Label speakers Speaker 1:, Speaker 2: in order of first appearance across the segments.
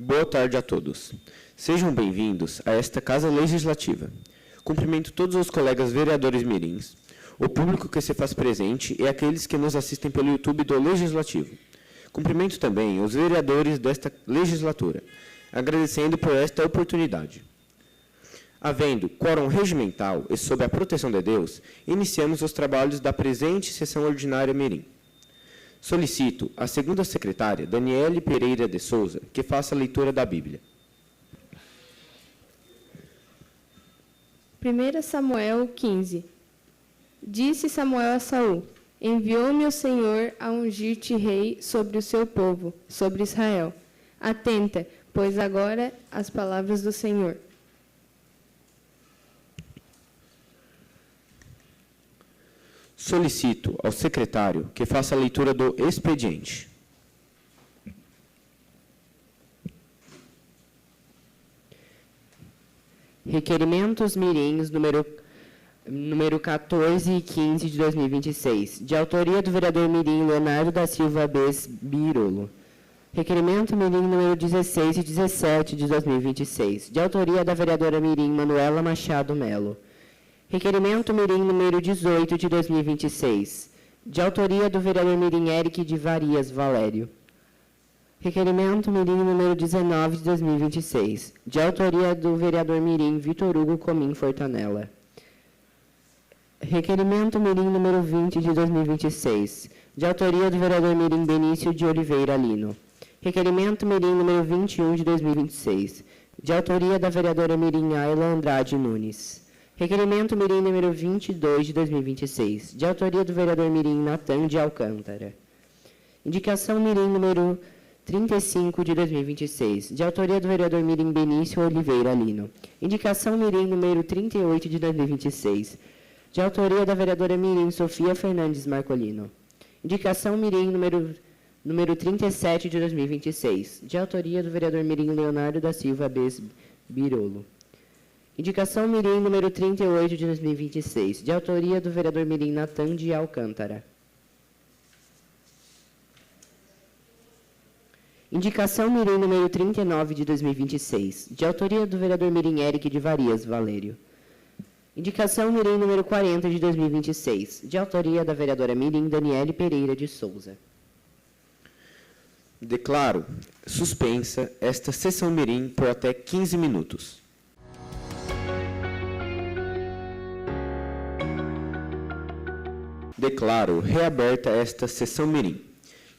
Speaker 1: Boa tarde a todos. Sejam bem-vindos a esta Casa Legislativa. Cumprimento todos os colegas vereadores mirins, o público que se faz presente e aqueles que nos assistem pelo YouTube do Legislativo. Cumprimento também os vereadores desta legislatura, agradecendo por esta oportunidade. Havendo quórum regimental e sob a proteção de Deus, iniciamos os trabalhos da presente sessão ordinária mirim. Solicito à segunda secretária, Daniele Pereira de Souza, que faça a leitura da Bíblia.
Speaker 2: 1 Samuel 15. Disse Samuel a Saul: Enviou-me o Senhor a ungir-te rei sobre o seu povo, sobre Israel. Atenta, pois agora as palavras do Senhor.
Speaker 1: Solicito ao secretário que faça a leitura do expediente.
Speaker 3: Requerimentos mirins número 14 e 15 de 2026, de autoria do vereador mirim Leonardo da Silva Birolo. Requerimento mirim número 16 e 17 de 2026, de autoria da vereadora mirim Manuela Machado Melo. Requerimento mirim número 18 de 2026, de autoria do vereador mirim Eric de Varias Valério. Requerimento mirim número 19 de 2026, de autoria do vereador mirim Vitor Hugo Comim Fortanella. Requerimento mirim número 20 de 2026, de autoria do vereador mirim Benício de Oliveira Lino. Requerimento mirim número 21 de 2026, de autoria da vereadora mirim Ayla Andrade Nunes. Requerimento mirim número 22 de 2026, de autoria do vereador mirim Natan de Alcântara. Indicação mirim número 35 de 2026, de autoria do vereador mirim Benício Oliveira Lino. Indicação mirim número 38 de 2026, de autoria da vereadora mirim Sofia Fernandes Marcolino. Indicação mirim número 37 de 2026, de autoria do vereador mirim Leonardo da Silva Birolo. Indicação mirim número 38 de 2026, de autoria do vereador mirim Natan de Alcântara. Indicação mirim número 39 de 2026, de autoria do vereador mirim Eric de Varias Valério. Indicação mirim número 40 de 2026, de autoria da vereadora mirim Daniele Pereira de Souza.
Speaker 1: Declaro suspensa esta sessão mirim por até 15 minutos. Declaro reaberta esta sessão mirim.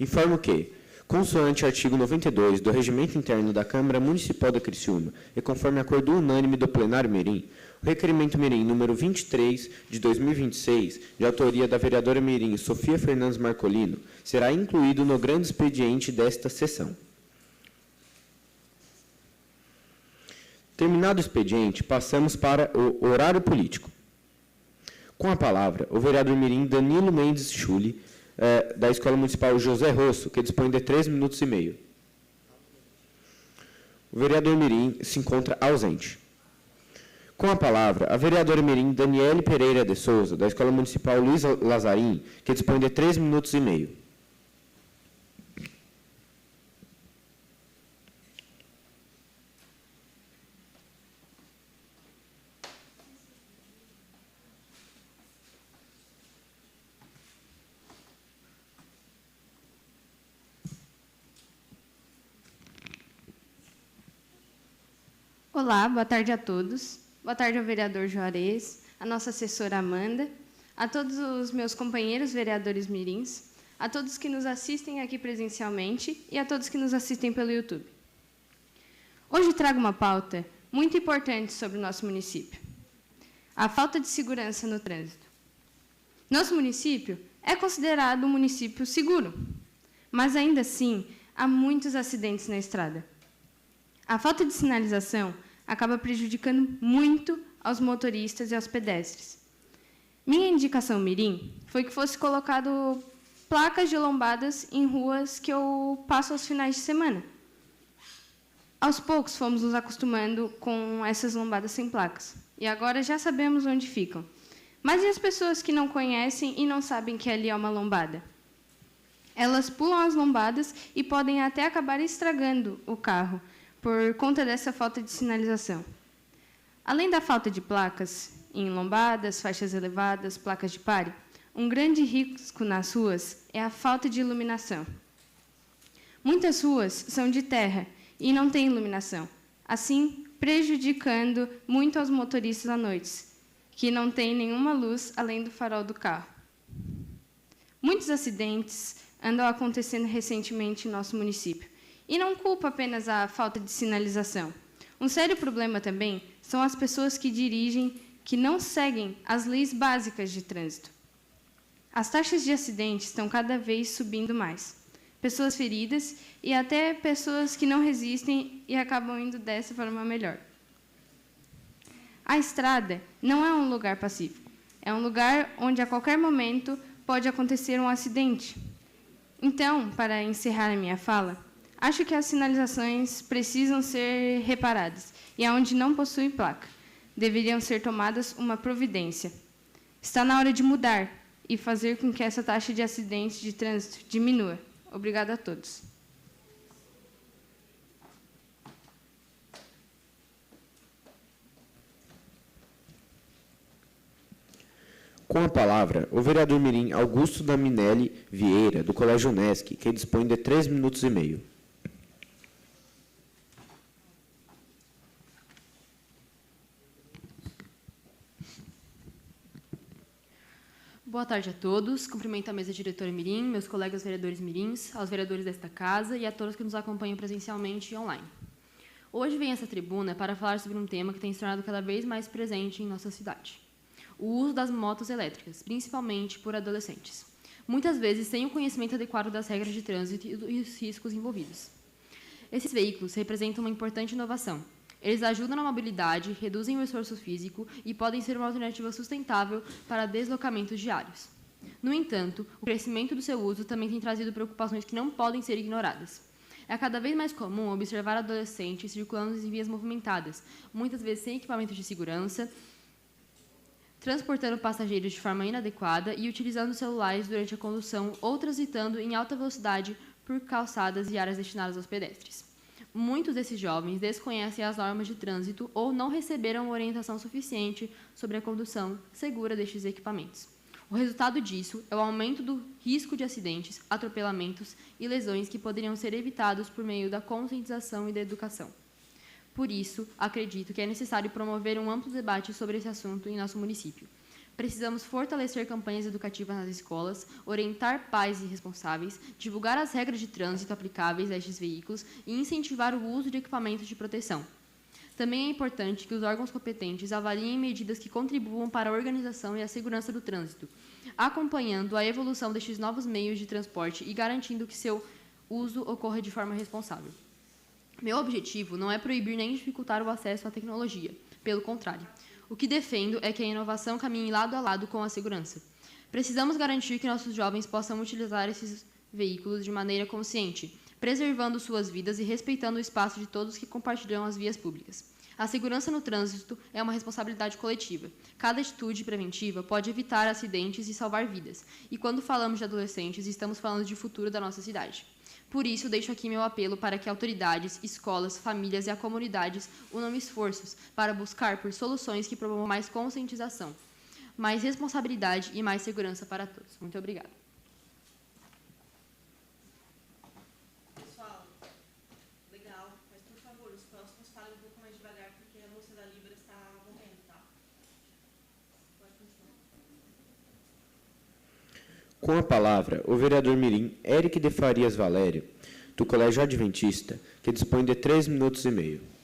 Speaker 1: Informo que, consoante artigo 92 do Regimento Interno da Câmara Municipal de Criciúma e conforme acordo unânime do plenário mirim, o requerimento mirim número 23 de 2026, de autoria da vereadora mirim Sofia Fernandes Marcolino, será incluído no grande expediente desta sessão. Terminado o expediente, passamos para o horário político. Com a palavra, o vereador mirim Danilo Mendes Chuli, da Escola Municipal José Rosso, que dispõe de 3 minutos e meio. O vereador mirim se encontra ausente. Com a palavra, a vereadora mirim Daniele Pereira de Souza, da Escola Municipal Luiz Lazarim, que dispõe de 3 minutos e meio.
Speaker 2: Olá, boa tarde a todos. Boa tarde ao vereador Juarez, à nossa assessora Amanda, a todos os meus companheiros vereadores mirins, a todos que nos assistem aqui presencialmente e a todos que nos assistem pelo YouTube. Hoje trago uma pauta muito importante sobre o nosso município: a falta de segurança no trânsito. Nosso município é considerado um município seguro, mas ainda assim há muitos acidentes na estrada. A falta de sinalização acaba prejudicando muito aos motoristas e aos pedestres. Minha indicação mirim foi que fosse colocado placas de lombadas em ruas que eu passo aos finais de semana. Aos poucos fomos nos acostumando com essas lombadas sem placas. E agora já sabemos onde ficam. Mas e as pessoas que não conhecem e não sabem que ali é uma lombada? Elas pulam as lombadas e podem até acabar estragando o carro, por conta dessa falta de sinalização. Além da falta de placas em lombadas, faixas elevadas, placas de pare, um grande risco nas ruas é a falta de iluminação. Muitas ruas são de terra e não têm iluminação, assim prejudicando muito aos motoristas à noite, que não têm nenhuma luz além do farol do carro. Muitos acidentes andam acontecendo recentemente em nosso município, e não culpa apenas a falta de sinalização. Um sério problema também são as pessoas que dirigem que não seguem as leis básicas de trânsito. As taxas de acidentes estão cada vez subindo mais. Pessoas feridas e até pessoas que não resistem e acabam indo dessa forma melhor. A estrada não é um lugar pacífico. É um lugar onde a qualquer momento pode acontecer um acidente. Então, para encerrar a minha fala, acho que as sinalizações precisam ser reparadas e aonde não possuem placa, deveriam ser tomadas uma providência. Está na hora de mudar e fazer com que essa taxa de acidentes de trânsito diminua. Obrigada a todos.
Speaker 1: Com a palavra, o vereador mirim Augusto Daminelli Vieira, do Colégio Unesc, que dispõe de 3 minutos e meio.
Speaker 4: Boa tarde a todos. Cumprimento a mesa diretora mirim, meus colegas vereadores mirins, aos vereadores desta casa e a todos que nos acompanham presencialmente e online. Hoje venho a essa tribuna para falar sobre um tema que tem se tornado cada vez mais presente em nossa cidade: o uso das motos elétricas, principalmente por adolescentes, muitas vezes sem o conhecimento adequado das regras de trânsito e dos riscos envolvidos. Esses veículos representam uma importante inovação. Eles ajudam na mobilidade, reduzem o esforço físico e podem ser uma alternativa sustentável para deslocamentos diários. No entanto, o crescimento do seu uso também tem trazido preocupações que não podem ser ignoradas. É cada vez mais comum observar adolescentes circulando em vias movimentadas, muitas vezes sem equipamentos de segurança, transportando passageiros de forma inadequada e utilizando celulares durante a condução ou transitando em alta velocidade por calçadas e áreas destinadas aos pedestres. Muitos desses jovens desconhecem as normas de trânsito ou não receberam orientação suficiente sobre a condução segura destes equipamentos. O resultado disso é o aumento do risco de acidentes, atropelamentos e lesões que poderiam ser evitados por meio da conscientização e da educação. Por isso, acredito que é necessário promover um amplo debate sobre esse assunto em nosso município. Precisamos fortalecer campanhas educativas nas escolas, orientar pais e responsáveis, divulgar as regras de trânsito aplicáveis a estes veículos e incentivar o uso de equipamentos de proteção. Também é importante que os órgãos competentes avaliem medidas que contribuam para a organização e a segurança do trânsito, acompanhando a evolução destes novos meios de transporte e garantindo que seu uso ocorra de forma responsável. Meu objetivo não é proibir nem dificultar o acesso à tecnologia, pelo contrário. O que defendo é que a inovação caminhe lado a lado com a segurança. Precisamos garantir que nossos jovens possam utilizar esses veículos de maneira consciente, preservando suas vidas e respeitando o espaço de todos que compartilham as vias públicas. A segurança no trânsito é uma responsabilidade coletiva. Cada atitude preventiva pode evitar acidentes e salvar vidas. E quando falamos de adolescentes, estamos falando de futuro da nossa cidade. Por isso, deixo aqui meu apelo para que autoridades, escolas, famílias e a comunidades unam esforços para buscar por soluções que promovam mais conscientização, mais responsabilidade e mais segurança para todos. Muito obrigada.
Speaker 5: Pessoal, legal, mas por favor, os próximos falem um pouco mais devagar, porque a moça da Libra está morrendo, tá? Pode continuar.
Speaker 1: Com a palavra, o vereador mirim Eric de Farias Valério, do Colégio Adventista, que dispõe de 3 minutos e meio.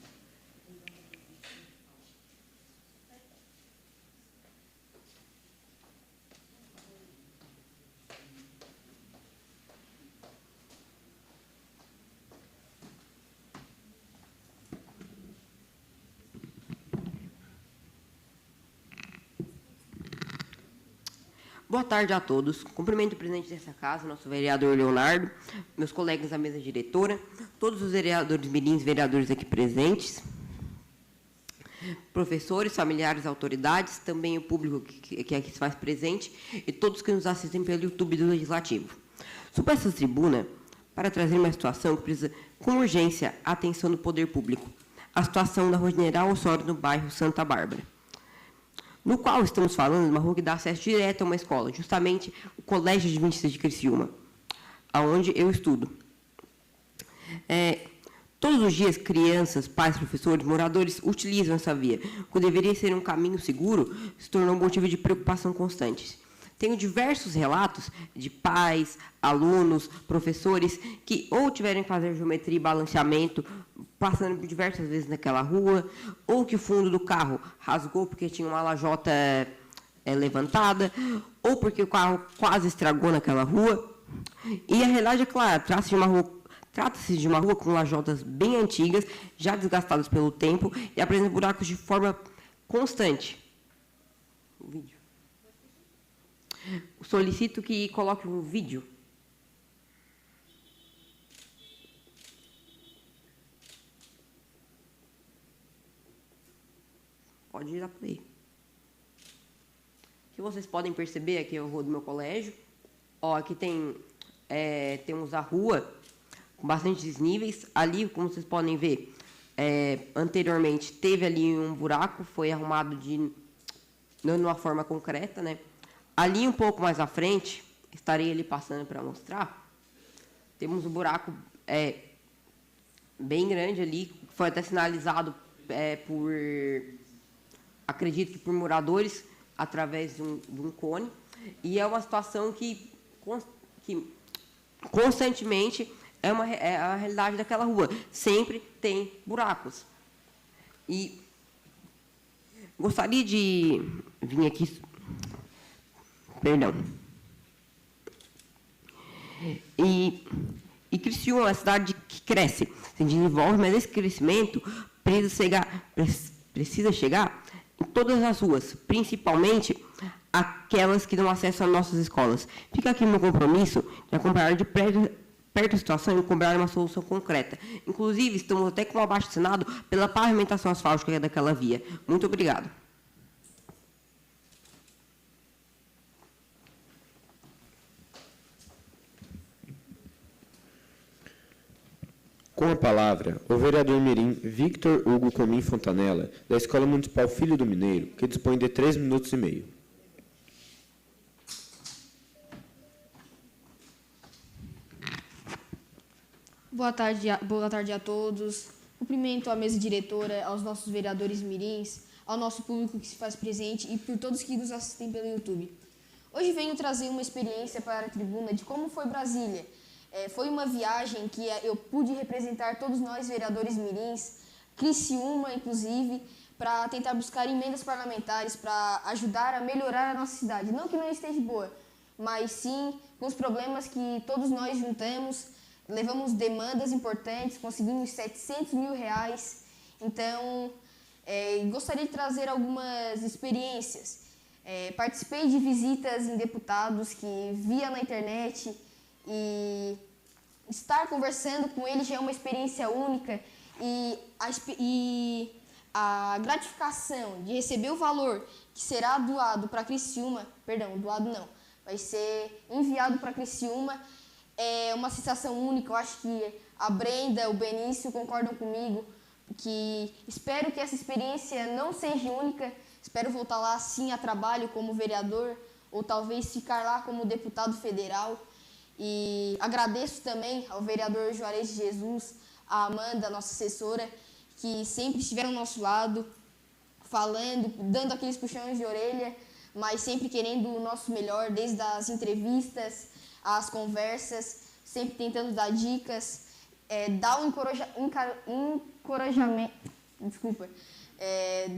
Speaker 6: Boa tarde a todos. Cumprimento o presidente dessa casa, nosso vereador Leonardo, meus colegas da mesa diretora, todos os vereadores mirins, vereadores aqui presentes, professores, familiares, autoridades, também o público que aqui se faz presente e todos que nos assistem pelo YouTube do Legislativo. Subo essa tribuna para trazer uma situação que precisa, com urgência, a atenção do poder público. A situação da Rua General Osório, no bairro Santa Bárbara, no qual estamos falando de uma rua que dá acesso direto a uma escola, justamente o Colégio Adventista de Criciúma, aonde eu estudo. Todos os dias, crianças, pais, professores, moradores utilizam essa via. O que deveria ser um caminho seguro se tornou um motivo de preocupação constante. Tenho diversos relatos de pais, alunos, professores que ou tiveram que fazer geometria e balanceamento, passando por diversas vezes naquela rua, ou que o fundo do carro rasgou porque tinha uma lajota levantada, ou porque o carro quase estragou naquela rua. E a realidade é clara, trata-se de uma rua com lajotas bem antigas, já desgastadas pelo tempo, e apresenta buracos de forma constante. O vídeo. Solicito que coloque um vídeo. Pode ir a play. O que vocês podem perceber aqui é a rua do meu colégio. Ó, aqui temos a rua com bastante desníveis. Ali, como vocês podem ver, anteriormente teve ali um buraco, foi arrumado não de uma forma concreta, né? Ali, um pouco mais à frente, estarei ali passando para mostrar, temos um buraco bem grande ali, foi até sinalizado acredito que por moradores, através de um cone, e é uma situação que constantemente é a realidade daquela rua, sempre tem buracos. E gostaria de vir aqui... Perdão. E Criciúma é uma cidade que cresce, se desenvolve, mas esse crescimento precisa chegar em todas as ruas, principalmente aquelas que dão acesso às nossas escolas. Fica aqui meu compromisso de acompanhar de perto a situação e cobrar uma solução concreta. Inclusive, estamos até com um abaixo-assinado pela pavimentação asfáltica daquela via. Muito obrigado.
Speaker 1: Com a palavra, o vereador mirim Victor Hugo Comim Fontanella, da Escola Municipal Filho do Mineiro, que dispõe de 3 minutos e meio.
Speaker 7: Boa tarde a todos. Cumprimento a mesa diretora, aos nossos vereadores mirins, ao nosso público que se faz presente e por todos que nos assistem pelo YouTube. Hoje venho trazer uma experiência para a tribuna de como foi Brasília. Foi uma viagem que eu pude representar todos nós, vereadores mirins, Criciúma, inclusive, para tentar buscar emendas parlamentares para ajudar a melhorar a nossa cidade. Não que não esteja boa, mas sim com os problemas que todos nós juntamos, levamos demandas importantes, conseguimos R$700 mil. Então, gostaria de trazer algumas experiências. Participei de visitas em deputados que via na internet, e estar conversando com ele já é uma experiência única, e a gratificação de receber o valor que será doado para Criciúma, vai ser enviado para Criciúma, é uma sensação única. Eu acho que a Brenda, o Benício concordam comigo, que espero que essa experiência não seja única, espero voltar lá sim a trabalho como vereador, ou talvez ficar lá como deputado federal. E agradeço também ao vereador Juarez de Jesus, a Amanda, nossa assessora, que sempre estiveram ao nosso lado, falando, dando aqueles puxões de orelha, mas sempre querendo o nosso melhor, desde as entrevistas, as conversas, sempre tentando dar dicas, dar um encorajamento,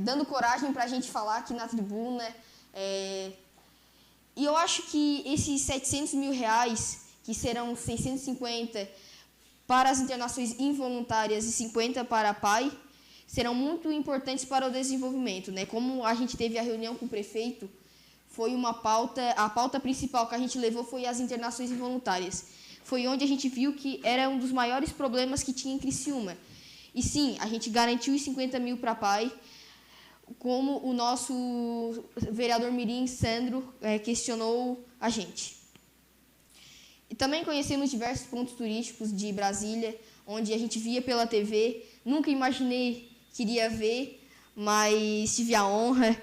Speaker 7: dando coragem para a gente falar aqui na tribuna. E eu acho que esses R$700 mil, que serão 650 para as internações involuntárias e 50 para a PAI, serão muito importantes para o desenvolvimento, né? Como a gente teve a reunião com o prefeito, foi uma pauta, a pauta principal que a gente levou foi as internações involuntárias. Foi onde a gente viu que era um dos maiores problemas que tinha em Criciúma. E sim, a gente garantiu os 50 mil para a PAI, como o nosso vereador mirim, Sandro, questionou a gente. também conhecemos diversos pontos turísticos de Brasília, onde a gente via pela TV. Nunca imaginei que iria ver, mas tive a honra.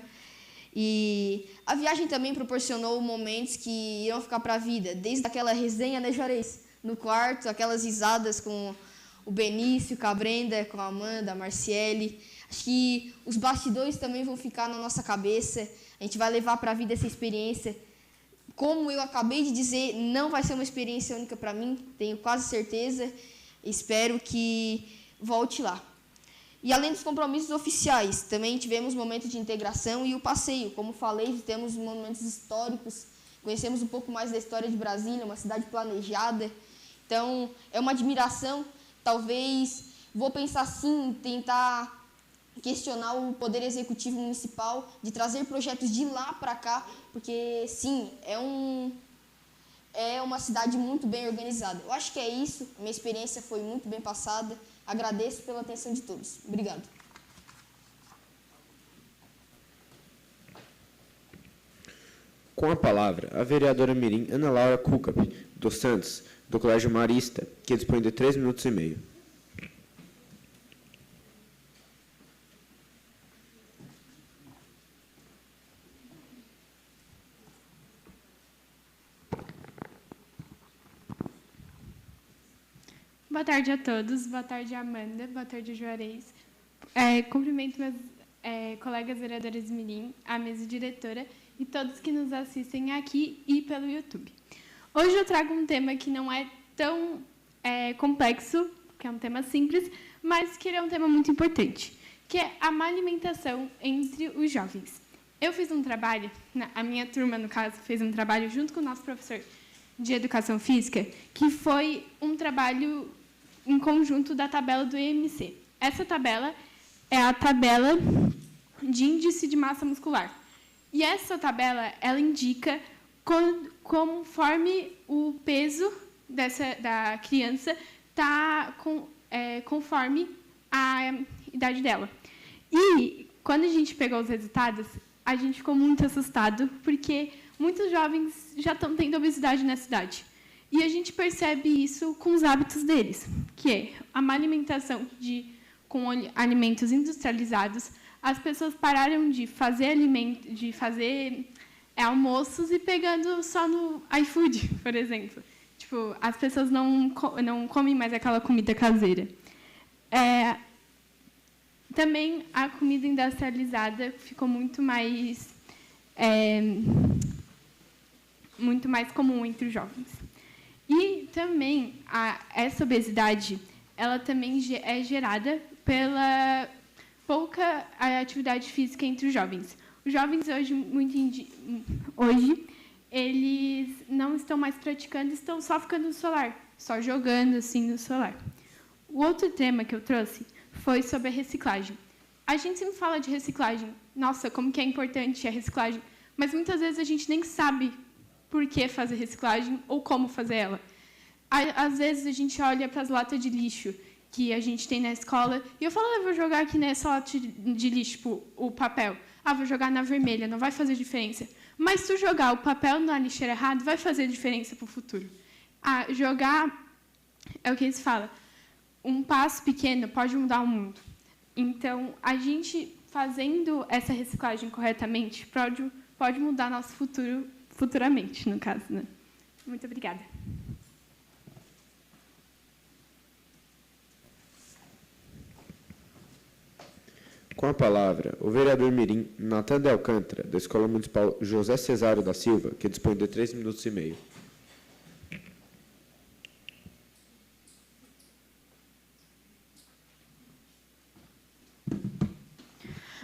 Speaker 7: E a viagem também proporcionou momentos que irão ficar para a vida, desde aquela resenha, né, Juarez? No quarto, aquelas risadas com o Benício, com a Brenda, com a Amanda, a Marciele. Acho que os bastidores também vão ficar na nossa cabeça. A gente vai levar para a vida essa experiência. Como eu acabei de dizer, não vai ser uma experiência única para mim, tenho quase certeza. Espero que volte lá. E além dos compromissos oficiais, também tivemos momentos de integração e o passeio. Como falei, temos momentos históricos, conhecemos um pouco mais da história de Brasília, uma cidade planejada. Então, é uma admiração. Talvez, vou pensar sim, tentar questionar o Poder Executivo Municipal de trazer projetos de lá para cá, porque, sim, é uma cidade muito bem organizada. Eu acho que é isso, minha experiência foi muito bem passada. Agradeço pela atenção de todos. Obrigado.
Speaker 1: Com a palavra, a vereadora mirim Ana Laura Cucap, dos Santos, do Colégio Marista, que dispõe de 3 minutos e meio.
Speaker 2: Boa tarde a todos, boa tarde, Amanda, boa tarde, Juarez. Cumprimento meus colegas vereadores mirim, a mesa diretora e todos que nos assistem aqui e pelo YouTube. Hoje eu trago um tema que não é tão complexo, que é um tema simples, mas que é um tema muito importante, que é a má alimentação entre os jovens. Eu fiz um trabalho, a minha turma, no caso, fez um trabalho junto com o nosso professor de Educação Física, que foi um trabalho em conjunto da tabela do IMC. Essa tabela é a tabela de índice de massa muscular. E essa tabela, ela indica conforme o peso da criança está conforme a idade dela. E, quando a gente pegou os resultados, a gente ficou muito assustado, porque muitos jovens já estão tendo obesidade na cidade. E a gente percebe isso com os hábitos deles, que é a má alimentação com alimentos industrializados. As pessoas pararam de fazer almoços e pegando só no iFood, por exemplo. Tipo, as pessoas não comem mais aquela comida caseira. Também a comida industrializada ficou muito mais comum entre os jovens. E também essa obesidade, ela também é gerada pela pouca atividade física entre os jovens. Os jovens hoje eles não estão mais praticando, estão só ficando no celular, só jogando assim no celular. O outro tema que eu trouxe foi sobre a reciclagem. A gente sempre fala de reciclagem. Nossa, como que é importante a reciclagem. Mas muitas vezes a gente nem sabe por que fazer reciclagem ou como fazer ela. Às vezes a gente olha para as latas de lixo que a gente tem na escola e eu falo, vou jogar aqui nessa lata de lixo, tipo, o papel. Vou jogar na vermelha, não vai fazer diferença. Mas se tu jogar o papel na lixeira errado, vai fazer diferença para o futuro. Jogar, é o que eles falam, um passo pequeno pode mudar o mundo. Então, a gente fazendo essa reciclagem corretamente pode mudar nosso futuro futuramente, no caso, né? Muito obrigada.
Speaker 1: Com a palavra, o vereador mirim Natan de Alcântara, da Escola Municipal José Cesário da Silva, que dispõe de 3 minutos e meio.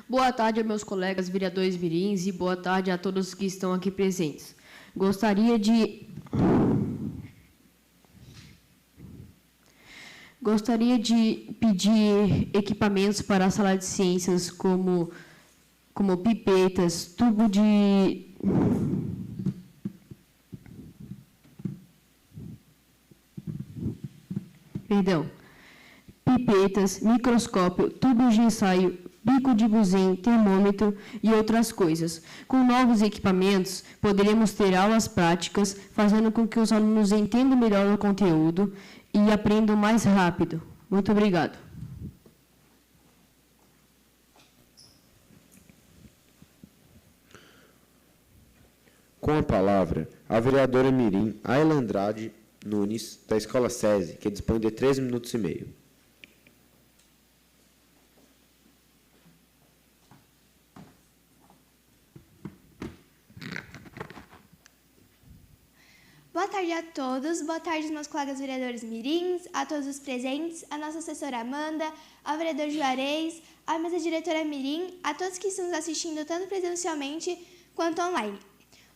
Speaker 8: Boa tarde aos meus colegas vereadores mirins e boa tarde a todos que estão aqui presentes. Gostaria de pedir equipamentos para a sala de ciências, como pipetas, pipetas, microscópio, tubos de ensaio, bico de buzem, termômetro e outras coisas. Com novos equipamentos, poderemos ter aulas práticas, fazendo com que os alunos entendam melhor o conteúdo e aprendam mais rápido. Muito obrigado.
Speaker 1: Com a palavra, a vereadora mirim Ayla Andrade Nunes, da Escola SESI, que dispõe de 13 minutos e meio.
Speaker 9: Boa tarde a todos, boa tarde aos meus colegas vereadores mirins, a todos os presentes, a nossa assessora Amanda, ao vereador Juarez, à mesa diretora mirim, a todos que estão nos assistindo tanto presencialmente quanto online.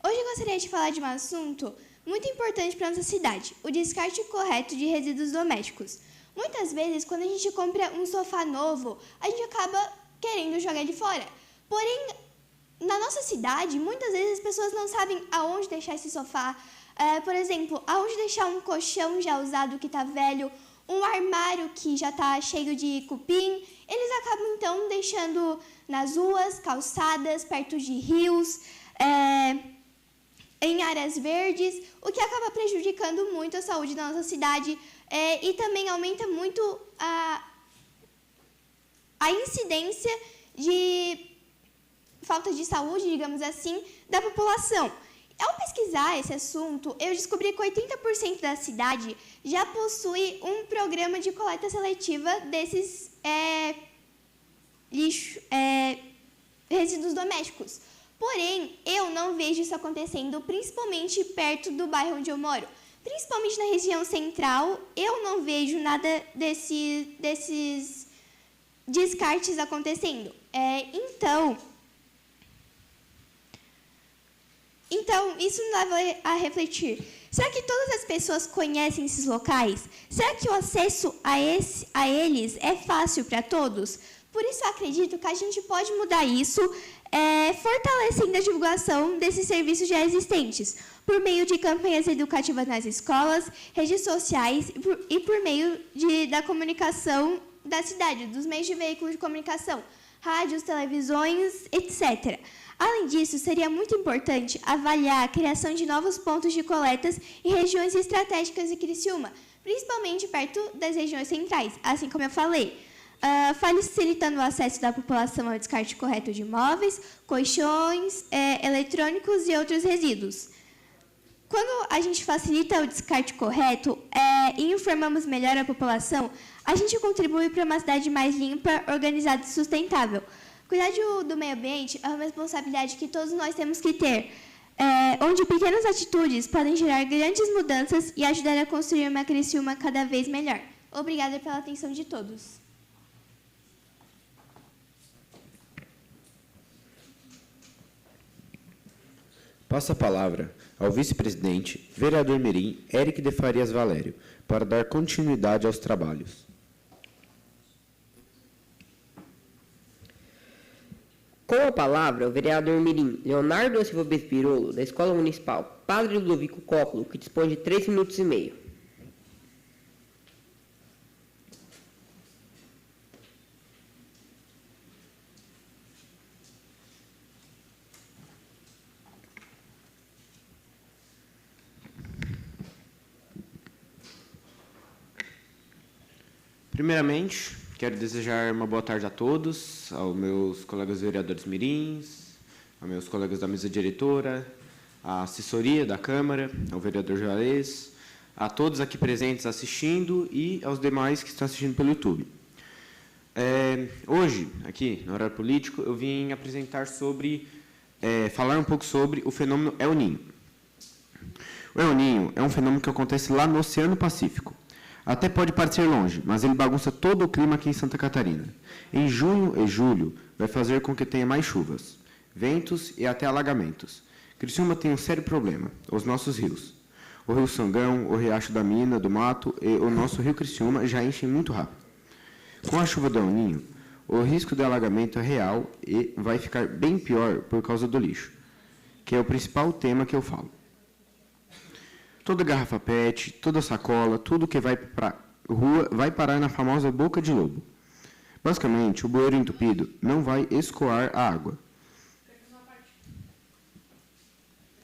Speaker 9: Hoje eu gostaria de falar de um assunto muito importante para a nossa cidade, o descarte correto de resíduos domésticos. Muitas vezes, quando a gente compra um sofá novo, a gente acaba querendo jogar ele fora. Porém, na nossa cidade, muitas vezes as pessoas não sabem aonde deixar esse sofá. Por exemplo, aonde deixar um colchão já usado que está velho, um armário que já está cheio de cupim. Eles acabam, então, deixando nas ruas, calçadas, perto de rios, em áreas verdes, o que acaba prejudicando muito a saúde da nossa cidade e também aumenta muito a incidência de falta de saúde, digamos assim, da população. Ao pesquisar esse assunto, eu descobri que 80% da cidade já possui um programa de coleta seletiva desses resíduos domésticos. Porém, eu não vejo isso acontecendo, principalmente perto do bairro onde eu moro. Principalmente na região central, eu não vejo nada desses descartes acontecendo. Então, isso nos leva a refletir. Será que todas as pessoas conhecem esses locais? Será que o acesso a eles é fácil para todos? Por isso, eu acredito que a gente pode mudar isso, fortalecendo a divulgação desses serviços já existentes, por meio de campanhas educativas nas escolas, redes sociais e por meio da comunicação da cidade, dos meios de veículo de comunicação, rádios, televisões, etc. Além disso, seria muito importante avaliar a criação de novos pontos de coletas em regiões estratégicas de Criciúma, principalmente perto das regiões centrais, assim como eu falei, facilitando o acesso da população ao descarte correto de móveis, colchões, eletrônicos e outros resíduos. Quando a gente facilita o descarte correto e informamos melhor a população, a gente contribui para uma cidade mais limpa, organizada e sustentável. Cuidar do meio ambiente é uma responsabilidade que todos nós temos que ter, onde pequenas atitudes podem gerar grandes mudanças e ajudar a construir uma Criciúma cada vez melhor. Obrigada pela atenção de todos.
Speaker 1: Passo a palavra ao vice-presidente, vereador mirim, Eric de Farias Valério, para dar continuidade aos trabalhos.
Speaker 6: Com a palavra, o vereador mirim Leonardo da Silva Bespirolo, da Escola Municipal Padre Ludovico Cóculo, que dispõe de 3 minutos e meio.
Speaker 1: Primeiramente, quero desejar uma boa tarde a todos, aos meus colegas vereadores mirins, aos meus colegas da mesa diretora, à assessoria da Câmara, ao vereador Juarez, a todos aqui presentes assistindo e aos demais que estão assistindo pelo YouTube. Hoje, aqui, no horário político, eu vim apresentar falar um pouco sobre o fenômeno El Niño. O El Niño é um fenômeno que acontece lá no Oceano Pacífico. Até pode parecer longe, mas ele bagunça todo o clima aqui em Santa Catarina. Em junho e julho, vai fazer com que tenha mais chuvas, ventos e até alagamentos. Criciúma tem um sério problema, os nossos rios. O Rio Sangão, o Riacho da Mina, do Mato e o nosso Rio Criciúma já enchem muito rápido. Com a chuva do El Niño, o risco de alagamento é real e vai ficar bem pior por causa do lixo, que é o principal tema que eu falo. Toda garrafa PET, toda sacola, tudo que vai para a rua vai parar na famosa boca de lobo. Basicamente, o bueiro entupido não vai escoar a água.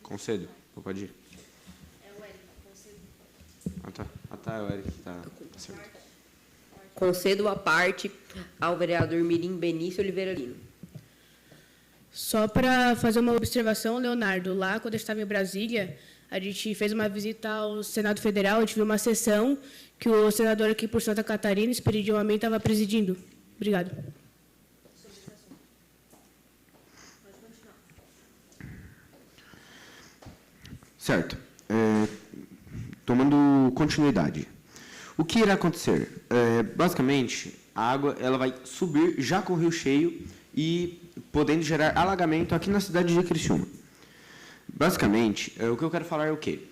Speaker 1: Concedo. Pode ir.
Speaker 5: É o Eric, concedo.
Speaker 1: É o Eric. Tá certo.
Speaker 6: Concedo a parte ao vereador Mirim Benício Oliveira Lino.
Speaker 10: Só para fazer uma observação, Leonardo, lá quando eu estava em Brasília, a gente fez uma visita ao Senado Federal, a gente viu uma sessão que o senador aqui por Santa Catarina, Esperidião Amém, estava presidindo. Obrigado.
Speaker 1: Certo. Tomando continuidade. O que irá acontecer? Basicamente, a água ela vai subir já com o rio cheio e podendo gerar alagamento aqui na cidade de Criciúma. Basicamente, o que eu quero falar é o quê?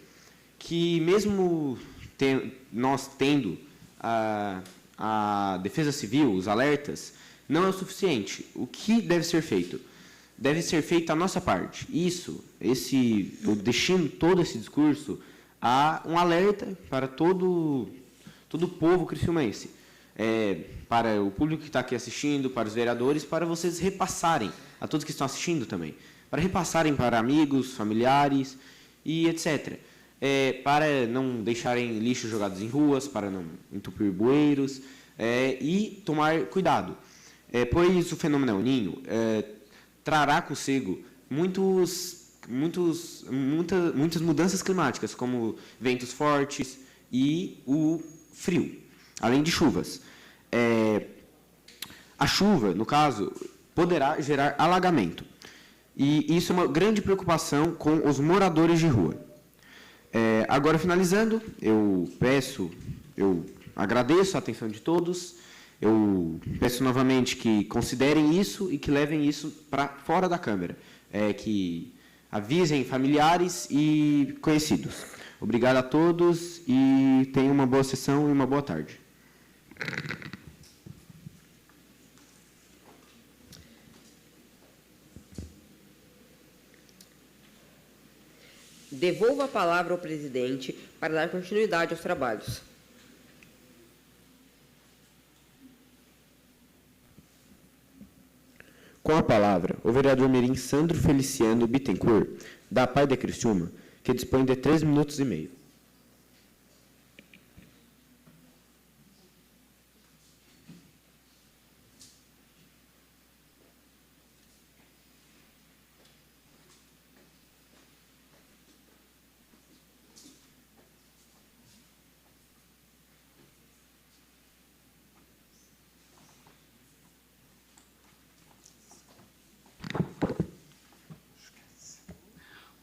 Speaker 1: Que mesmo nós tendo a Defesa Civil, os alertas, não é o suficiente. O que deve ser feito? Deve ser feita a nossa parte. Eu destino todo esse discurso a um alerta para todo o povo criciumense, para o público que está aqui assistindo, para os vereadores, para vocês repassarem, a todos que estão assistindo também, para repassarem para amigos, familiares e etc. Para não deixarem lixo jogados em ruas, para não entupir bueiros e tomar cuidado. Pois o fenômeno El Niño trará consigo muitas mudanças climáticas, como ventos fortes e o frio, além de chuvas. A chuva, no caso, poderá gerar alagamento. E isso é uma grande preocupação com os moradores de rua. Agora, finalizando, eu agradeço a atenção de todos. Eu peço novamente que considerem isso e que levem isso para fora da Câmara. Que avisem familiares e conhecidos. Obrigado a todos e tenham uma boa sessão e uma boa tarde.
Speaker 6: Devolvo a palavra ao presidente para dar continuidade aos trabalhos.
Speaker 1: Com a palavra, o vereador mirim Sandro Feliciano Bittencourt, da APAI de Criciúma, que dispõe de 3 minutos e meio.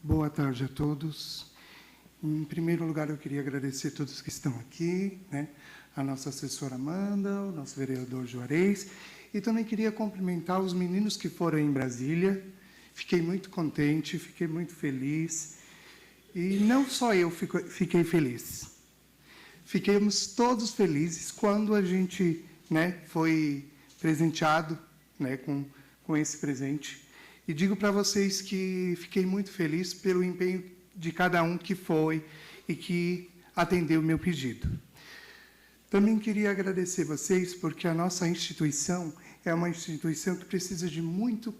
Speaker 11: Boa tarde a todos. Em primeiro lugar, eu queria agradecer a todos que estão aqui, a nossa assessora Amanda, o nosso vereador Juarez, e também queria cumprimentar os meninos que foram em Brasília. Fiquei muito contente, fiquei muito feliz. E não só eu fiquei feliz. Fiquemos todos felizes quando a gente foi presenteado com esse presente. E digo para vocês que fiquei muito feliz pelo empenho de cada um que foi e que atendeu o meu pedido. Também queria agradecer vocês porque a nossa instituição é uma instituição que precisa de muito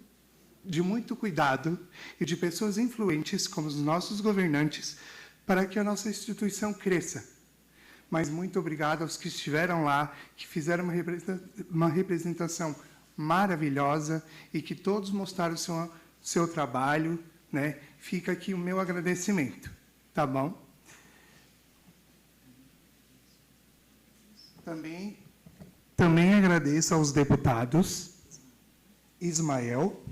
Speaker 11: cuidado e de pessoas influentes, como os nossos governantes, para que a nossa instituição cresça. Mas muito obrigado aos que estiveram lá, que fizeram uma representação maravilhosa e que todos mostraram o seu trabalho, Fica aqui o meu agradecimento, tá bom? Também agradeço aos deputados Ismael,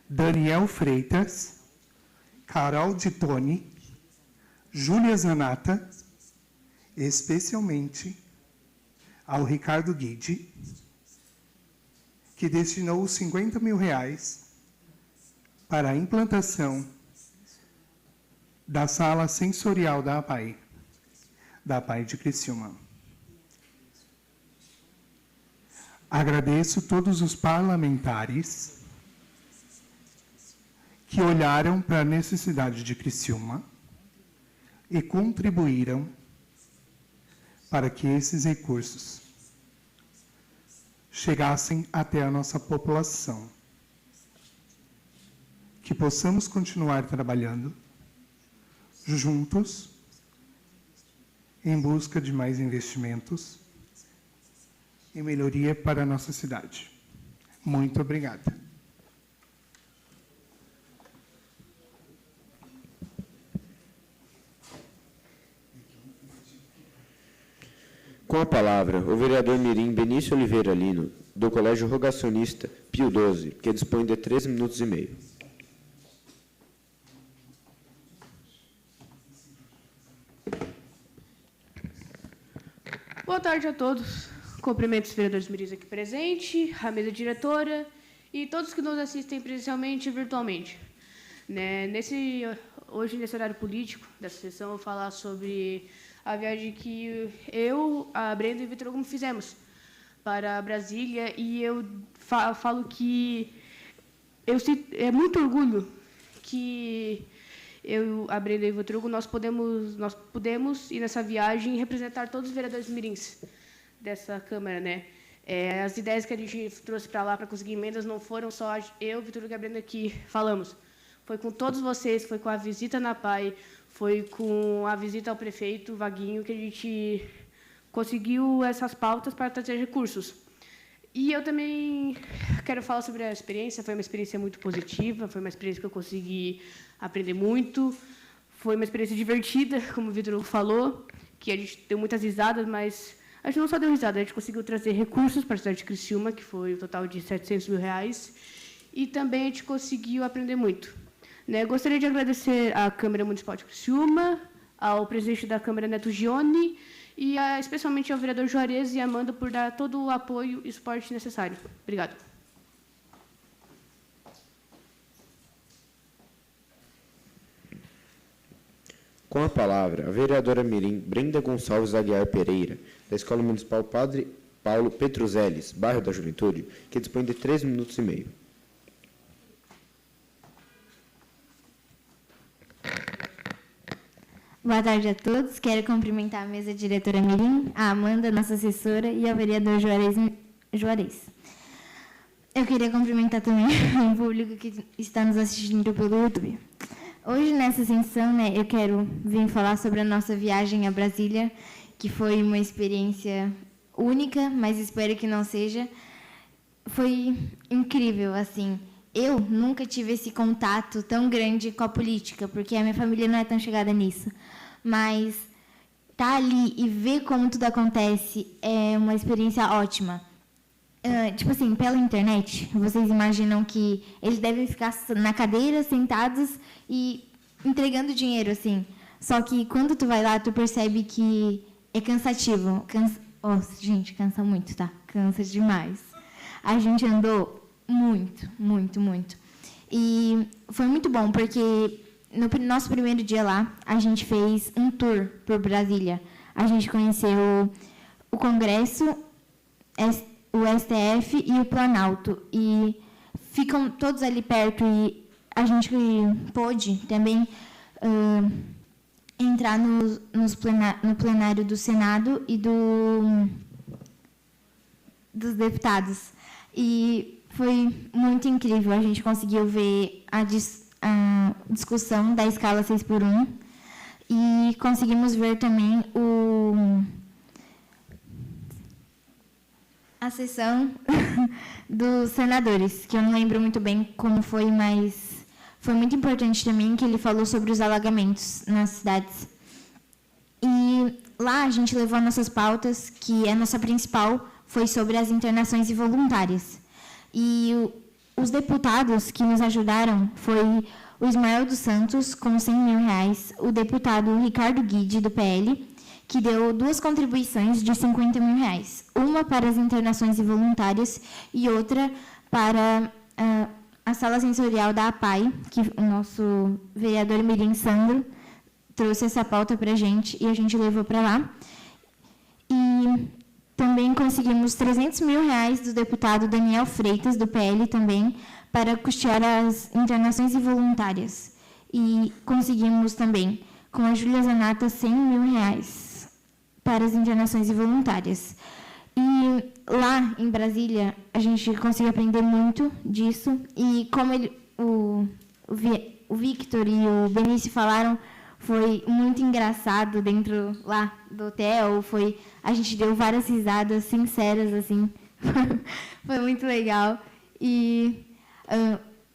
Speaker 11: Daniel Freitas, Carol de Toni, Júlia Zanata, especialmente ao Ricardo Guide, que destinou os R$50 mil para a implantação da sala sensorial da APAI de Criciúma. Agradeço todos os parlamentares que olharam para a necessidade de Criciúma e contribuíram para que esses recursos chegassem até a nossa população. Que possamos continuar trabalhando juntos em busca de mais investimentos e melhoria para a nossa cidade. Muito obrigada.
Speaker 1: Com a palavra, o vereador mirim Benício Oliveira Lino, do Colégio Rogacionista Pio XII, que dispõe de 3 minutos e meio.
Speaker 10: Boa tarde a todos. Cumprimento os vereadores mirins aqui presentes, a mesa diretora e todos que nos assistem presencialmente e virtualmente. Hoje, nesse horário político dessa sessão, eu vou falar sobre a viagem que eu, a Brenda e o Vitor Hugo fizemos para Brasília, e eu falo que eu sinto muito orgulho que eu, a Brenda e o Vitor Hugo, nós pudemos ir nessa viagem e representar todos os vereadores mirins dessa Câmara, né? As ideias que a gente trouxe para lá para conseguir emendas não foram só eu, Vitor Hugo e a Brenda que falamos. Foi com todos vocês, foi com a visita na PAI, foi com a visita ao prefeito Vaguinho que a gente conseguiu essas pautas para trazer recursos. E eu também quero falar sobre a experiência. Foi uma experiência muito positiva, foi uma experiência que eu consegui aprender muito, foi uma experiência divertida, como o Vitor Hugo falou, que a gente deu muitas risadas, mas a gente não só deu risada, a gente conseguiu trazer recursos para a cidade de Criciúma, que foi o total de R$700 mil, e também a gente conseguiu aprender muito. Gostaria de agradecer à Câmara Municipal de Criciúma, ao presidente da Câmara, Neto Gione, e especialmente ao vereador Juarez e Amanda por dar todo o apoio e suporte necessário. Obrigado.
Speaker 1: Com a palavra, a vereadora mirim Brenda Gonçalves Aguiar Pereira, da Escola Municipal Padre Paulo Petruzeles, bairro da Juventude, que dispõe de 3 minutos e meio.
Speaker 12: Boa tarde a todos. Quero cumprimentar a mesa diretora mirim, a Amanda, nossa assessora, e ao vereador Juarez. Eu queria cumprimentar também o público que está nos assistindo pelo YouTube. Hoje, nessa sessão, eu quero vir falar sobre a nossa viagem a Brasília, que foi uma experiência única, mas espero que não seja. Foi incrível, assim. Eu nunca tive esse contato tão grande com a política, porque a minha família não é tão chegada nisso. Mas estar ali e ver como tudo acontece é uma experiência ótima. Tipo assim, pela internet, vocês imaginam que eles devem ficar na cadeira, sentados e entregando dinheiro, assim. Só que quando tu vai lá, tu percebe que é cansativo. Gente, cansa muito, tá? Cansa demais. A gente andou muito, muito, muito. E foi muito bom, porque no nosso primeiro dia lá, a gente fez um tour por Brasília. A gente conheceu o Congresso, o STF e o Planalto. E ficam todos ali perto, e a gente pôde também entrar no plenário do Senado e dos deputados. E foi muito incrível. A gente conseguiu ver a discussão da escala 6x1 e conseguimos ver também a sessão dos senadores, que eu não lembro muito bem como foi, mas foi muito importante também, que ele falou sobre os alagamentos nas cidades. E lá a gente levou nossas pautas, que a nossa principal foi sobre as internações involuntárias. E os deputados que nos ajudaram foi o Ismael dos Santos, com R$100 mil, o deputado Ricardo Guide, do PL, que deu 2 contribuições de R$50 mil, uma para as internações involuntárias e outra para a sala sensorial da APAI, que o nosso vereador mirim Sandro trouxe essa pauta para a gente e a gente levou para lá. E também conseguimos R$300 mil do deputado Daniel Freitas, do PL também, para custear as internações involuntárias. E conseguimos também, com a Júlia Zanata, R$100 mil para as internações involuntárias. E lá em Brasília a gente conseguiu aprender muito disso. E como o Victor e o Benício falaram, foi muito engraçado dentro lá do hotel. A gente deu várias risadas sinceras, assim. Foi muito legal.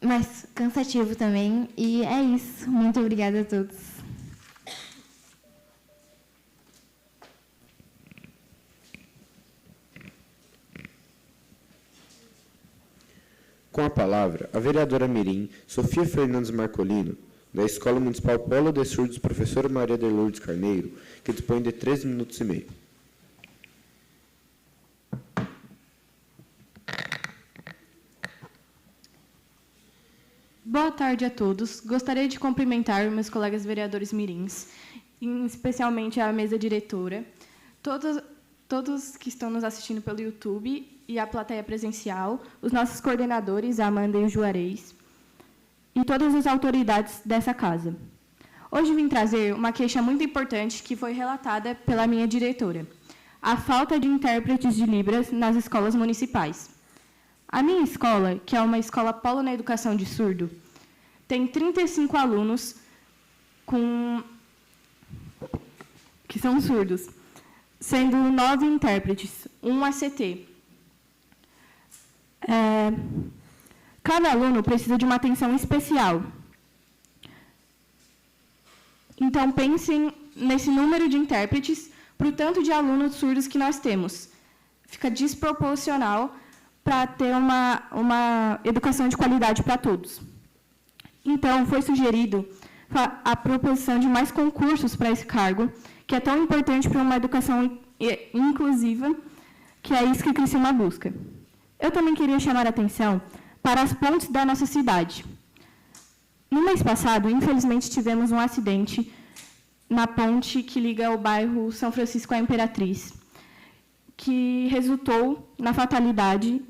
Speaker 12: Mas cansativo também. E é isso. Muito obrigada a todos.
Speaker 1: Com a palavra, a vereadora mirim Sofia Fernandes Marcolino, da Escola Municipal Polo de Surdos, professora Maria de Lourdes Carneiro, que dispõe de 13 minutos e meio.
Speaker 4: Boa tarde a todos. Gostaria de cumprimentar meus colegas vereadores mirins, especialmente a mesa diretora, todos que estão nos assistindo pelo YouTube e a plateia presencial, os nossos coordenadores, a Amanda e o Juarez, e todas as autoridades dessa casa. Hoje vim trazer uma queixa muito importante que foi relatada pela minha diretora: a falta de intérpretes de Libras nas escolas municipais. A minha escola, que é uma escola polo na educação de surdo, tem 35 alunos que são surdos, sendo 9 intérpretes, 1 ACT. Cada aluno precisa de uma atenção especial. Então, pensem nesse número de intérpretes para o tanto de alunos surdos que nós temos. Fica desproporcional para ter uma educação de qualidade para todos. Então, foi sugerido a proposição de mais concursos para esse cargo, que é tão importante para uma educação inclusiva, que é isso que Criciúma busca. Eu também queria chamar a atenção para as pontes da nossa cidade. No mês passado, infelizmente, tivemos um acidente na ponte que liga o bairro São Francisco à Imperatriz, que resultou na fatalidade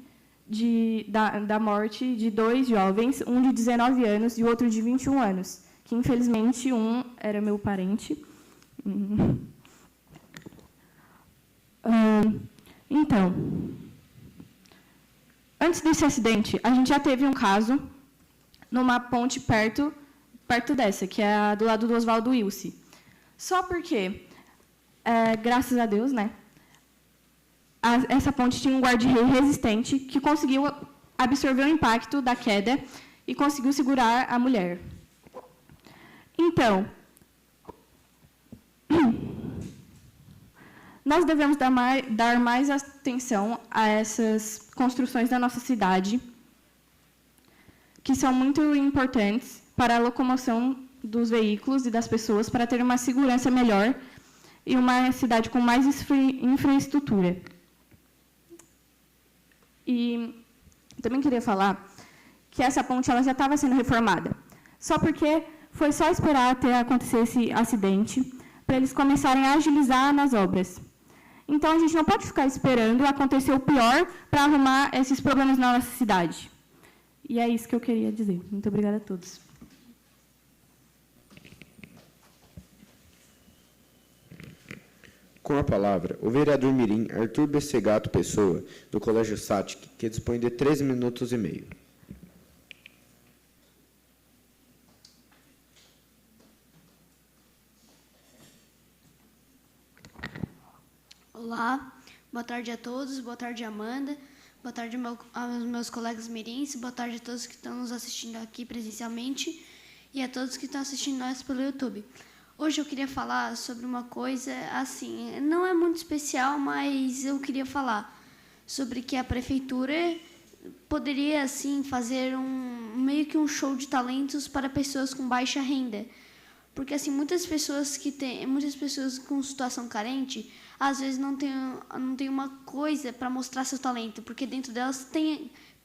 Speaker 4: da morte de 2 jovens, um de 19 anos e o outro de 21 anos, que, infelizmente, um era meu parente. Então, antes desse acidente, a gente já teve um caso numa ponte perto dessa, que é a do lado do Oswaldo Wilson. Só porque, graças a Deus, né, essa ponte tinha um guarda-rei resistente que conseguiu absorver o impacto da queda e conseguiu segurar a mulher. Então, nós devemos dar mais atenção a essas construções da nossa cidade, que são muito importantes para a locomoção dos veículos e das pessoas, para ter uma segurança melhor e uma cidade com mais infraestrutura. E também queria falar que essa ponte ela já estava sendo reformada, só porque foi só esperar até acontecer esse acidente para eles começarem a agilizar nas obras. Então, a gente não pode ficar esperando acontecer o pior para arrumar esses problemas na nossa cidade. E é isso que eu queria dizer. Muito obrigada a todos.
Speaker 1: Com a palavra, o vereador mirim Arthur Bessegato Pessoa, do Colégio Satic, que dispõe de 13 minutos e meio.
Speaker 13: Olá, boa tarde a todos, boa tarde, Amanda, boa tarde aos meus colegas mirins, boa tarde a todos que estão nos assistindo aqui presencialmente e a todos que estão assistindo nós pelo YouTube. Hoje eu queria falar sobre uma coisa, assim, não é muito especial, mas eu queria falar sobre que a prefeitura poderia, assim, fazer meio que um show de talentos para pessoas com baixa renda. Porque, assim, muitas pessoas com situação carente, às vezes não tem uma coisa para mostrar seu talento, porque dentro delas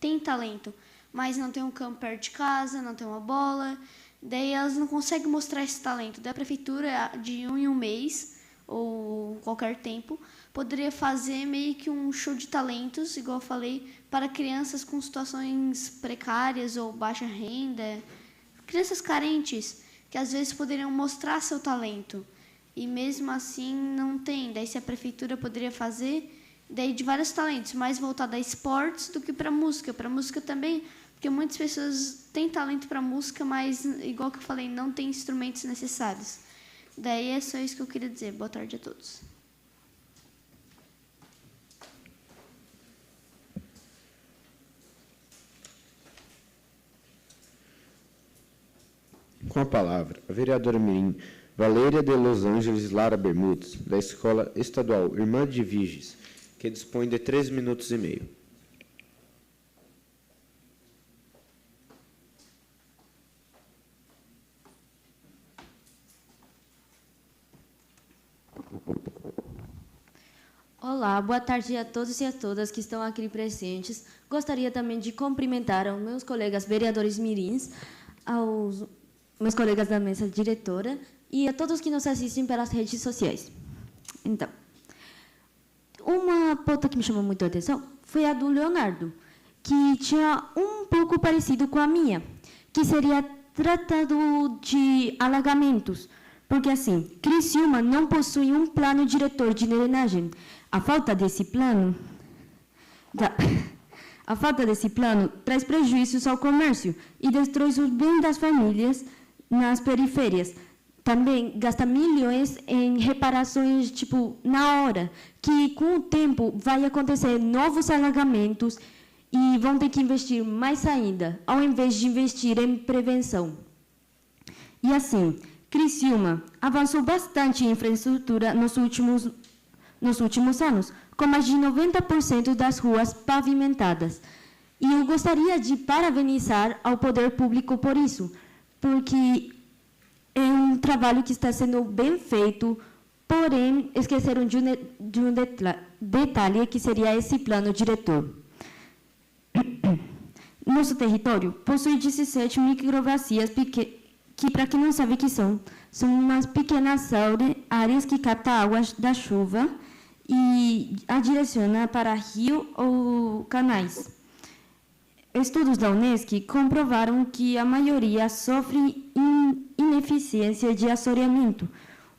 Speaker 13: tem talento, mas não tem um campo perto de casa, não tem uma bola. Daí elas não conseguem mostrar esse talento. Daí a prefeitura, de um em um mês, ou qualquer tempo, poderia fazer meio que um show de talentos, igual eu falei, para crianças com situações precárias ou baixa renda, crianças carentes, que às vezes poderiam mostrar seu talento. E mesmo assim não tem. Daí se a prefeitura poderia fazer daí de vários talentos, mais voltado a esportes do que para música. Para música também, porque muitas pessoas têm talento para música, mas, igual que eu falei, não tem instrumentos necessários. Daí é só isso que eu queria dizer. Boa tarde a todos.
Speaker 1: Com a palavra, a vereadora mirim Valéria de Los Angeles Lara Bermudes, da Escola Estadual Irmã de Viges, que dispõe de 3 minutos e meio.
Speaker 4: Olá, boa tarde a todos e a todas que estão aqui presentes. Gostaria também de cumprimentar aos meus colegas vereadores mirins, aos meus colegas da mesa diretora e a todos que nos assistem pelas redes sociais. Então, uma pauta que me chamou muito a atenção foi a do Leonardo, que tinha um pouco parecido com a minha, que seria tratado de alagamentos, porque assim, Criciúma não possui um plano diretor de drenagem. A falta desse plano traz prejuízos ao comércio e destrói os bens das famílias nas periférias. Também gasta milhões em reparações, na hora, que com o tempo vai acontecer novos alagamentos e vão ter que investir mais ainda, ao invés de investir em prevenção. E assim, Criciúma avançou bastante em infraestrutura nos últimos anos, com mais de 90% das ruas pavimentadas. E eu gostaria de parabenizar ao poder público por isso, porque é um trabalho que está sendo bem feito, porém, esqueceram de um detalhe, que seria esse plano diretor. Nosso território possui 17 microbacias que, para quem não sabe o que são umas pequenas áreas que captam águas da chuva e a direciona para rio ou canais. Estudos da Unesco comprovaram que a maioria sofre ineficiência de assoreamento.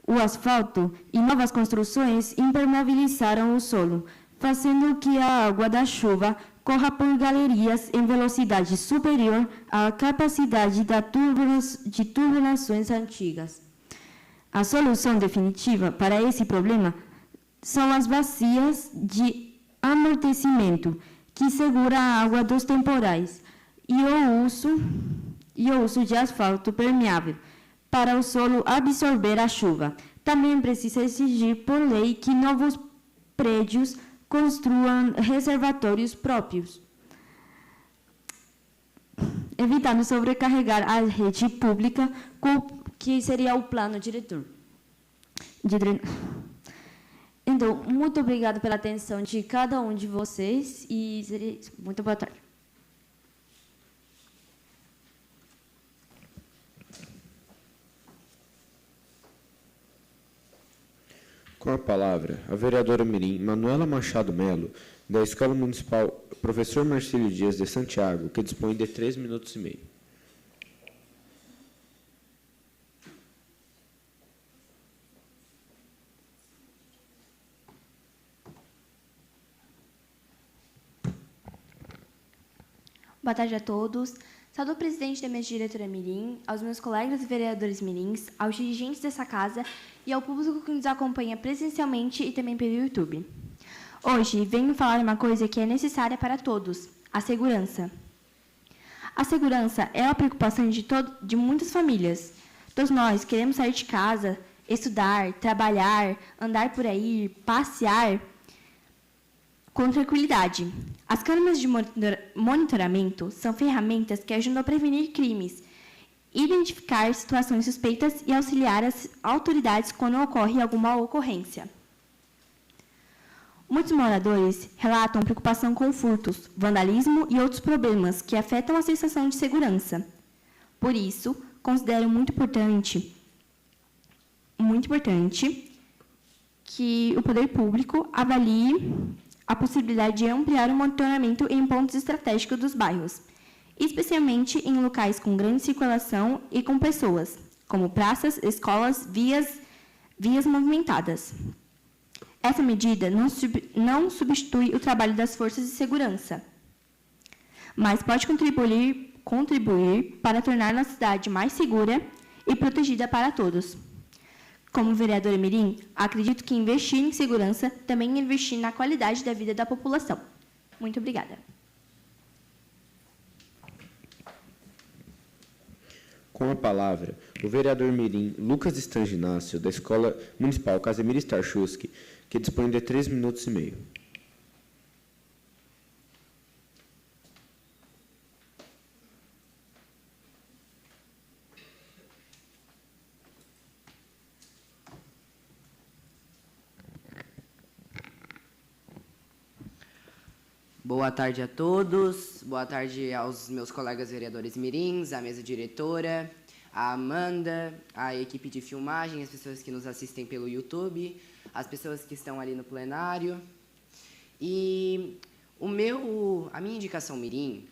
Speaker 4: O asfalto e novas construções impermeabilizaram o solo, fazendo que a água da chuva corra por galerias em velocidade superior à capacidade de turbulações antigas. A solução definitiva para esse problema são as bacias de amortecimento, que segura a água dos temporais, e o uso de asfalto permeável, para o solo absorver a chuva. Também precisa exigir por lei que novos prédios construam reservatórios próprios, evitando sobrecarregar a rede pública, que seria o plano diretor. Então, muito obrigada pela atenção de cada um de vocês e seria isso. Muito boa tarde.
Speaker 1: Com a palavra, a vereadora mirim Manuela Machado Melo, da Escola Municipal Professor Marcílio Dias de Santiago, que dispõe de 3 minutos e meio.
Speaker 9: Boa tarde a todos. Saúdo o presidente da mesa diretora mirim, aos meus colegas vereadores mirins, aos dirigentes dessa casa e ao público que nos acompanha presencialmente e também pelo YouTube. Hoje venho falar uma coisa que é necessária para todos: a segurança. A segurança é a preocupação de muitas famílias. Todos nós queremos sair de casa, estudar, trabalhar, andar por aí, passear com tranquilidade. As câmeras de monitoramento são ferramentas que ajudam a prevenir crimes, identificar situações suspeitas e auxiliar as autoridades quando ocorre alguma ocorrência. Muitos moradores relatam preocupação com furtos, vandalismo e outros problemas que afetam a sensação de segurança. Por isso, considero muito importante que o poder público avalie a possibilidade de ampliar o monitoramento em pontos estratégicos dos bairros, especialmente em locais com grande circulação e com pessoas, como praças, escolas, vias movimentadas.
Speaker 12: Essa medida não substitui o trabalho das forças de segurança, mas pode contribuir para tornar a cidade mais segura e protegida para todos. Como vereadora mirim, acredito que investir em segurança também é investir na qualidade da vida da população. Muito obrigada.
Speaker 1: Com a palavra, o vereador mirim Lucas Stanginácio, da Escola Municipal Casemiro Starchowski, que dispõe de 3 minutos e meio.
Speaker 3: Boa tarde a todos, boa tarde aos meus colegas vereadores mirins, à mesa diretora, a Amanda, a equipe de filmagem, as pessoas que nos assistem pelo YouTube, as pessoas que estão ali no plenário. E a minha indicação mirim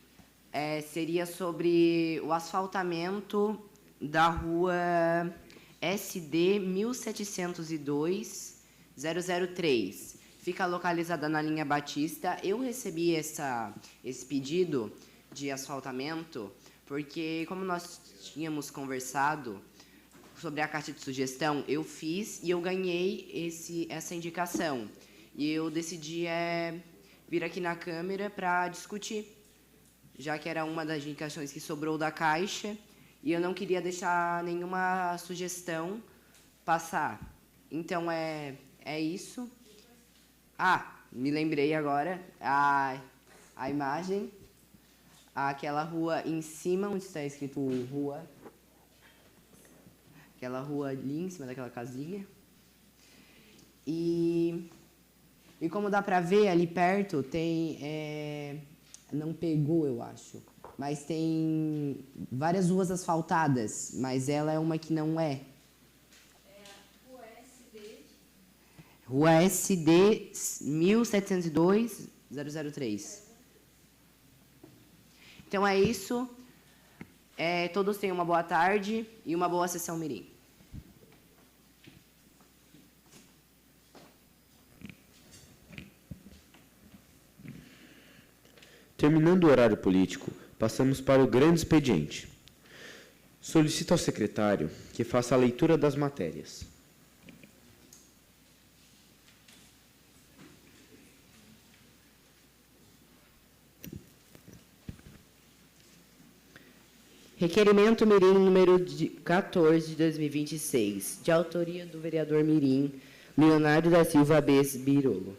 Speaker 3: seria sobre o asfaltamento da rua SD 1702-003. Fica localizada na linha Batista. Eu recebi esse pedido de asfaltamento porque, como nós tínhamos conversado sobre a caixa de sugestão, eu fiz e eu ganhei essa indicação. E eu decidi vir aqui na Câmara para discutir, já que era uma das indicações que sobrou da caixa, e eu não queria deixar nenhuma sugestão passar. Então, é isso. Me lembrei agora, a imagem, aquela rua em cima, onde está escrito rua, aquela rua ali em cima daquela casinha. E como dá para ver ali perto, tem, não pegou, eu acho, mas tem várias ruas asfaltadas, mas ela é uma que não é. Rua SD 1702-003. Então é isso. Todos tenham uma boa tarde e uma boa sessão mirim.
Speaker 1: Terminando o horário político, passamos para o grande expediente. Solicito ao secretário que faça a leitura das matérias.
Speaker 3: Requerimento mirim número 14 de 2026, de autoria do vereador mirim Leonardo da Silva Bes Birolo.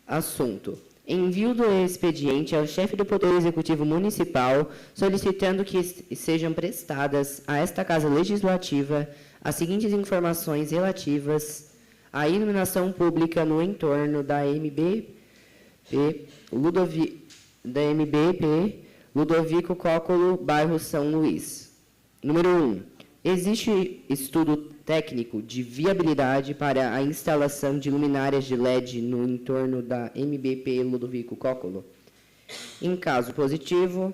Speaker 3: Assunto: envio do expediente ao chefe do Poder Executivo Municipal solicitando que sejam prestadas a esta Casa Legislativa as seguintes informações relativas à iluminação pública no entorno da MBP Ludovico Cóccolo, bairro São Luís. Número 1. Existe estudo técnico de viabilidade para a instalação de luminárias de LED no entorno da MBP Ludovico Cóccolo? Em caso positivo,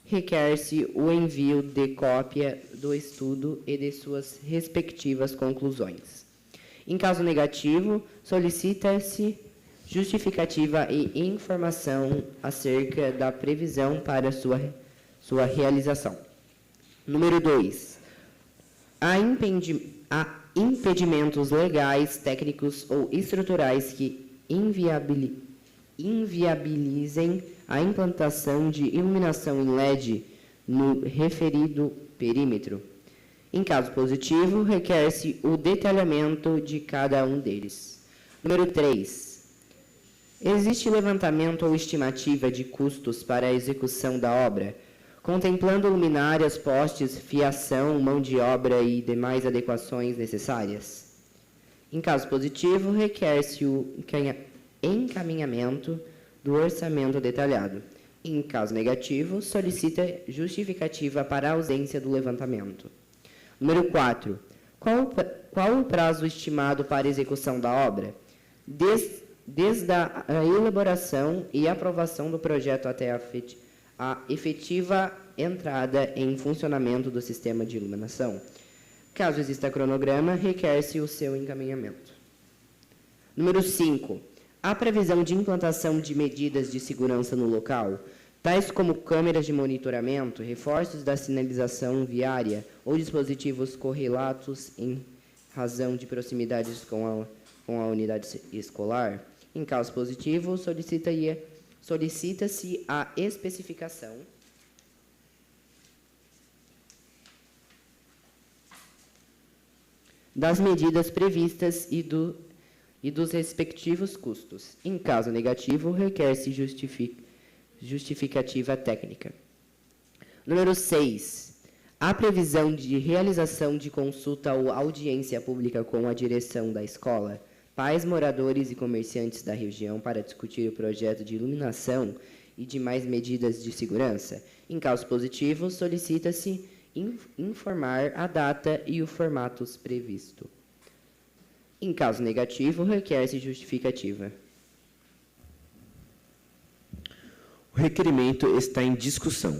Speaker 3: requer-se o envio de cópia do estudo e de suas respectivas conclusões. Em caso negativo, solicita-se justificativa e informação acerca da previsão para sua realização. Número 2. Há impedimentos legais, técnicos ou estruturais que inviabilizem a implantação de iluminação em LED no referido perímetro. Em caso positivo, requer-se o detalhamento de cada um deles. Número 3. Existe levantamento ou estimativa de custos para a execução da obra, contemplando luminárias, postes, fiação, mão de obra e demais adequações necessárias? Em caso positivo, requer-se o encaminhamento do orçamento detalhado. Em caso negativo, solicita justificativa para a ausência do levantamento. Número 4. Qual o prazo estimado para a execução da obra? Desde a elaboração e aprovação do projeto até a efetiva entrada em funcionamento do sistema de iluminação. Caso exista cronograma, requer-se o seu encaminhamento. Número 5. Há previsão de implantação de medidas de segurança no local, tais como câmeras de monitoramento, reforços da sinalização viária ou dispositivos correlatos em razão de proximidades com a unidade escolar. Em caso positivo, solicita-se a especificação das medidas previstas e dos respectivos custos. Em caso negativo, requer-se justificativa técnica. Número 6. Há previsão de realização de consulta ou audiência pública com a direção da escola, pais, moradores e comerciantes da região para discutir o projeto de iluminação e demais medidas de segurança. Em caso positivo, solicita-se informar a data e o formato previsto. Em caso negativo, requer-se justificativa.
Speaker 1: O requerimento está em discussão.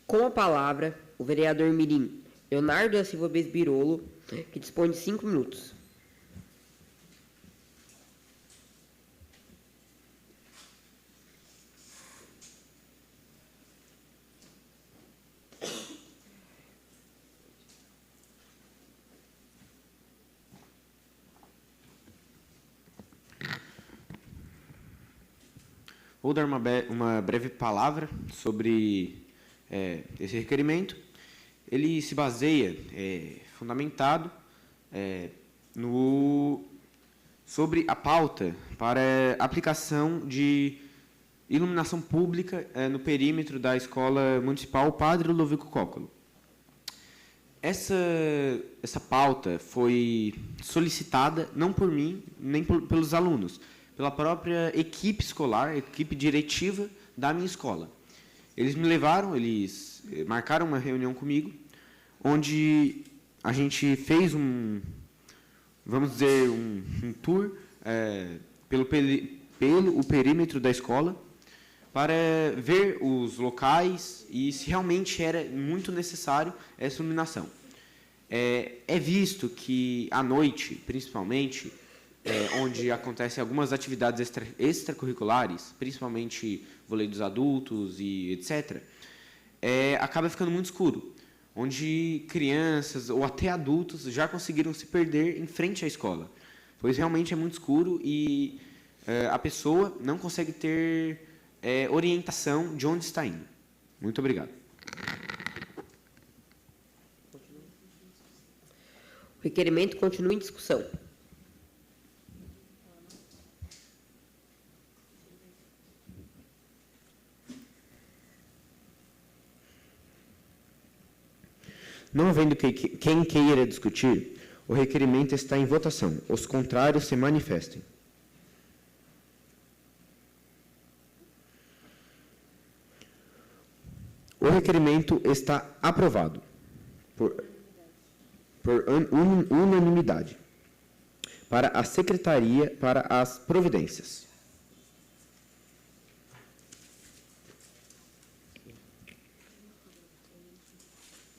Speaker 6: Com a palavra, o vereador mirim Leonardo da Silva Besbirolo, que dispõe de 5 minutos.
Speaker 1: Vou dar uma breve palavra sobre esse requerimento. Ele se baseia, fundamentado, sobre a pauta para aplicação de iluminação pública no perímetro da Escola Municipal Padre Ludovico Cóccolo. Essa pauta foi solicitada não por mim, nem pelos alunos, pela própria equipe escolar, equipe diretiva da minha escola. Eles me levaram, eles marcaram uma reunião comigo, onde a gente fez um tour pelo perímetro da escola para ver os locais e se realmente era muito necessário essa iluminação. É visto que à noite, principalmente, onde acontecem algumas atividades extracurriculares, principalmente vôlei dos adultos e etc., acaba ficando muito escuro, onde crianças ou até adultos já conseguiram se perder em frente à escola, pois realmente é muito escuro e a pessoa não consegue ter orientação de onde está indo. Muito obrigado.
Speaker 6: O requerimento continua em discussão.
Speaker 1: Não havendo quem queira discutir, o requerimento está em votação. Os contrários se manifestem. O requerimento está aprovado por unanimidade para a Secretaria para as Providências.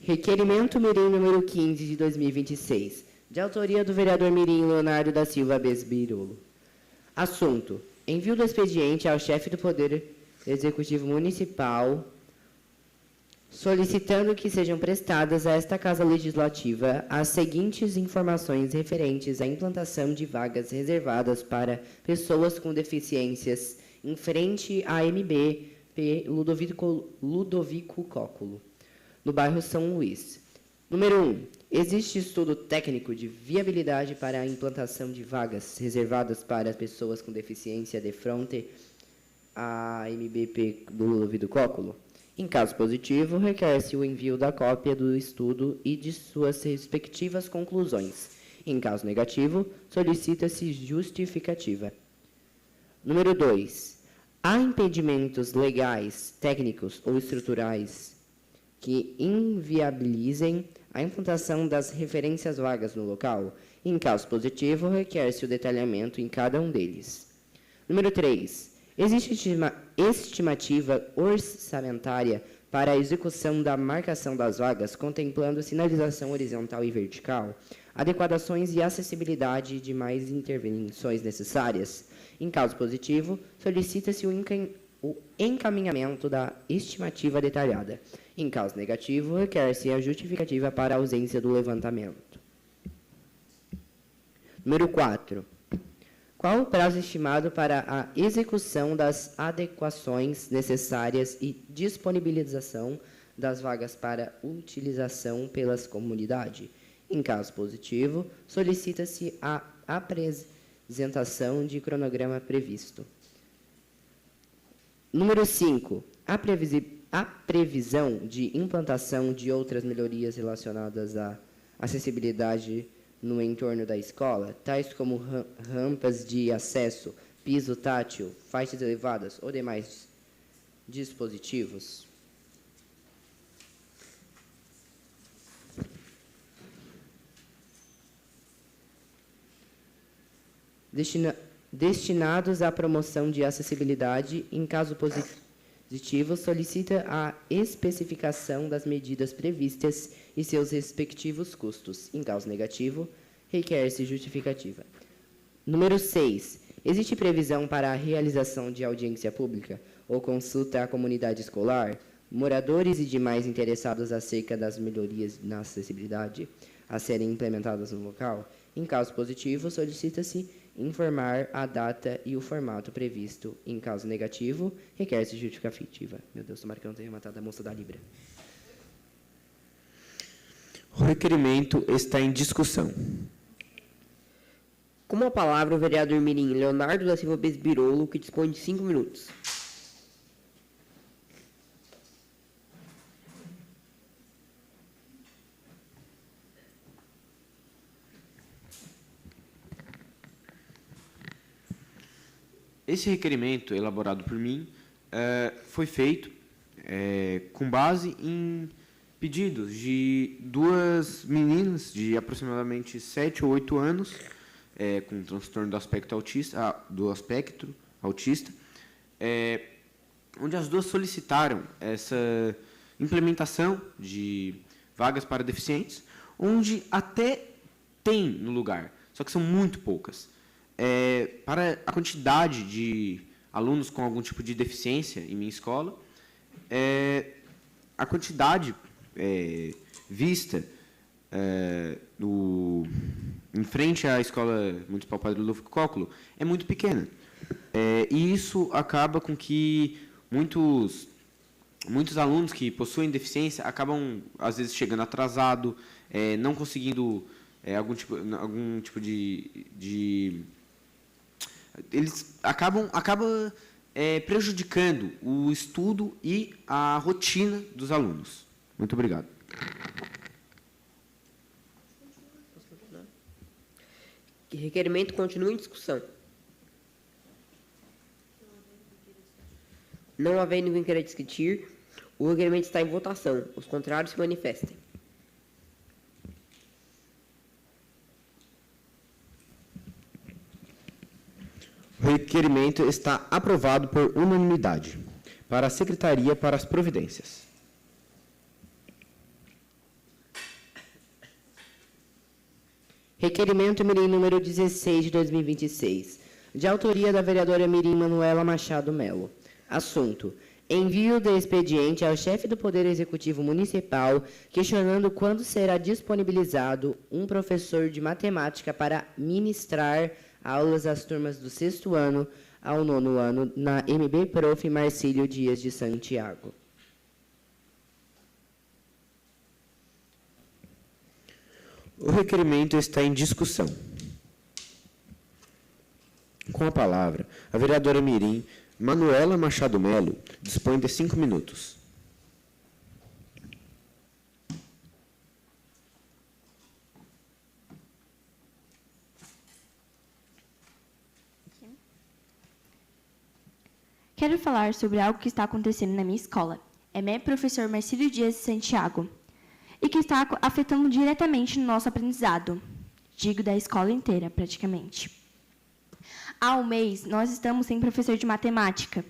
Speaker 3: Requerimento mirim número 15 de 2026, de autoria do vereador mirim Leonardo da Silva Besbirolo. Assunto: envio do expediente ao chefe do Poder Executivo Municipal, solicitando que sejam prestadas a esta Casa Legislativa as seguintes informações referentes à implantação de vagas reservadas para pessoas com deficiências em frente à MBP Ludovico Cóccolo, no bairro São Luís. Número 1. Existe estudo técnico de viabilidade para a implantação de vagas reservadas para pessoas com deficiência de fronte à MBP do Ludovico Cóccolo? Em caso positivo, requer-se o envio da cópia do estudo e de suas respectivas conclusões. Em caso negativo, solicita-se justificativa. Número 2. Há impedimentos legais, técnicos ou estruturais que inviabilizem a implantação das referências vagas no local. Em caso positivo, requer-se o detalhamento em cada um deles. Número 3. Existe estimativa orçamentária para a execução da marcação das vagas, contemplando sinalização horizontal e vertical, adequações e acessibilidade de mais intervenções necessárias. Em caso positivo, solicita-se o encaminhamento da estimativa detalhada. Em caso negativo, requer-se a justificativa para a ausência do levantamento. Número 4. Qual o prazo estimado para a execução das adequações necessárias e disponibilização das vagas para utilização pelas comunidades? Em caso positivo, solicita-se a apresentação de cronograma previsto. Número 5. A previsão de implantação de outras melhorias relacionadas à acessibilidade no entorno da escola, tais como rampas de acesso, piso tátil, faixas elevadas ou demais dispositivos. Destinados à promoção de acessibilidade, em caso positivo, solicita a especificação das medidas previstas e seus respectivos custos. Em caso negativo, requer-se justificativa. Número 6. Existe previsão para a realização de audiência pública ou consulta à comunidade escolar, moradores e demais interessados acerca das melhorias na acessibilidade a serem implementadas no local? Em caso positivo, solicita-se informar a data e o formato previsto. Em caso negativo, requer-se justificativa. Meu Deus, tomara que eu não tenha matado a moça da Libra.
Speaker 1: O requerimento está em discussão.
Speaker 6: Com a palavra, o vereador mirim Leonardo da Silva Besbirolo, que dispõe de 5 minutos.
Speaker 1: Esse requerimento, elaborado por mim, foi feito com base em pedidos de 2 meninas de aproximadamente 7 ou 8 anos, com transtorno do espectro autista, onde as duas solicitaram essa implementação de vagas para deficientes, onde até tem no lugar, só que são muito poucas. Para a quantidade de alunos com algum tipo de deficiência em minha escola, a quantidade vista em frente à Escola Municipal Padre Ludoviko Cóculo é muito pequena. E isso acaba com que muitos alunos que possuem deficiência acabam, às vezes, chegando atrasado, não conseguindo algum tipo de eles acabam prejudicando o estudo e a rotina dos alunos. Muito obrigado.
Speaker 6: O requerimento continua em discussão. Não havendo ninguém queira discutir, o requerimento está em votação. Os contrários se manifestem.
Speaker 1: O requerimento está aprovado por unanimidade para a Secretaria para as Providências.
Speaker 3: Requerimento mirim número 16 de 2026, de autoria da vereadora mirim Manuela Machado Melo. Assunto: envio de expediente ao chefe do Poder Executivo Municipal questionando quando será disponibilizado um professor de matemática para ministrar aulas às turmas do 6º ano ao 9º ano na MB Prof. Marcílio Dias de Santiago.
Speaker 1: O requerimento está em discussão. Com a palavra, a vereadora mirim Manuela Machado Melo dispõe de 5 minutos.
Speaker 14: Quero falar sobre algo que está acontecendo na minha escola. É meu professor Marcílio Dias de Santiago e que está afetando diretamente no nosso aprendizado. Digo da escola inteira, praticamente. Há um mês, nós estamos sem professor de matemática.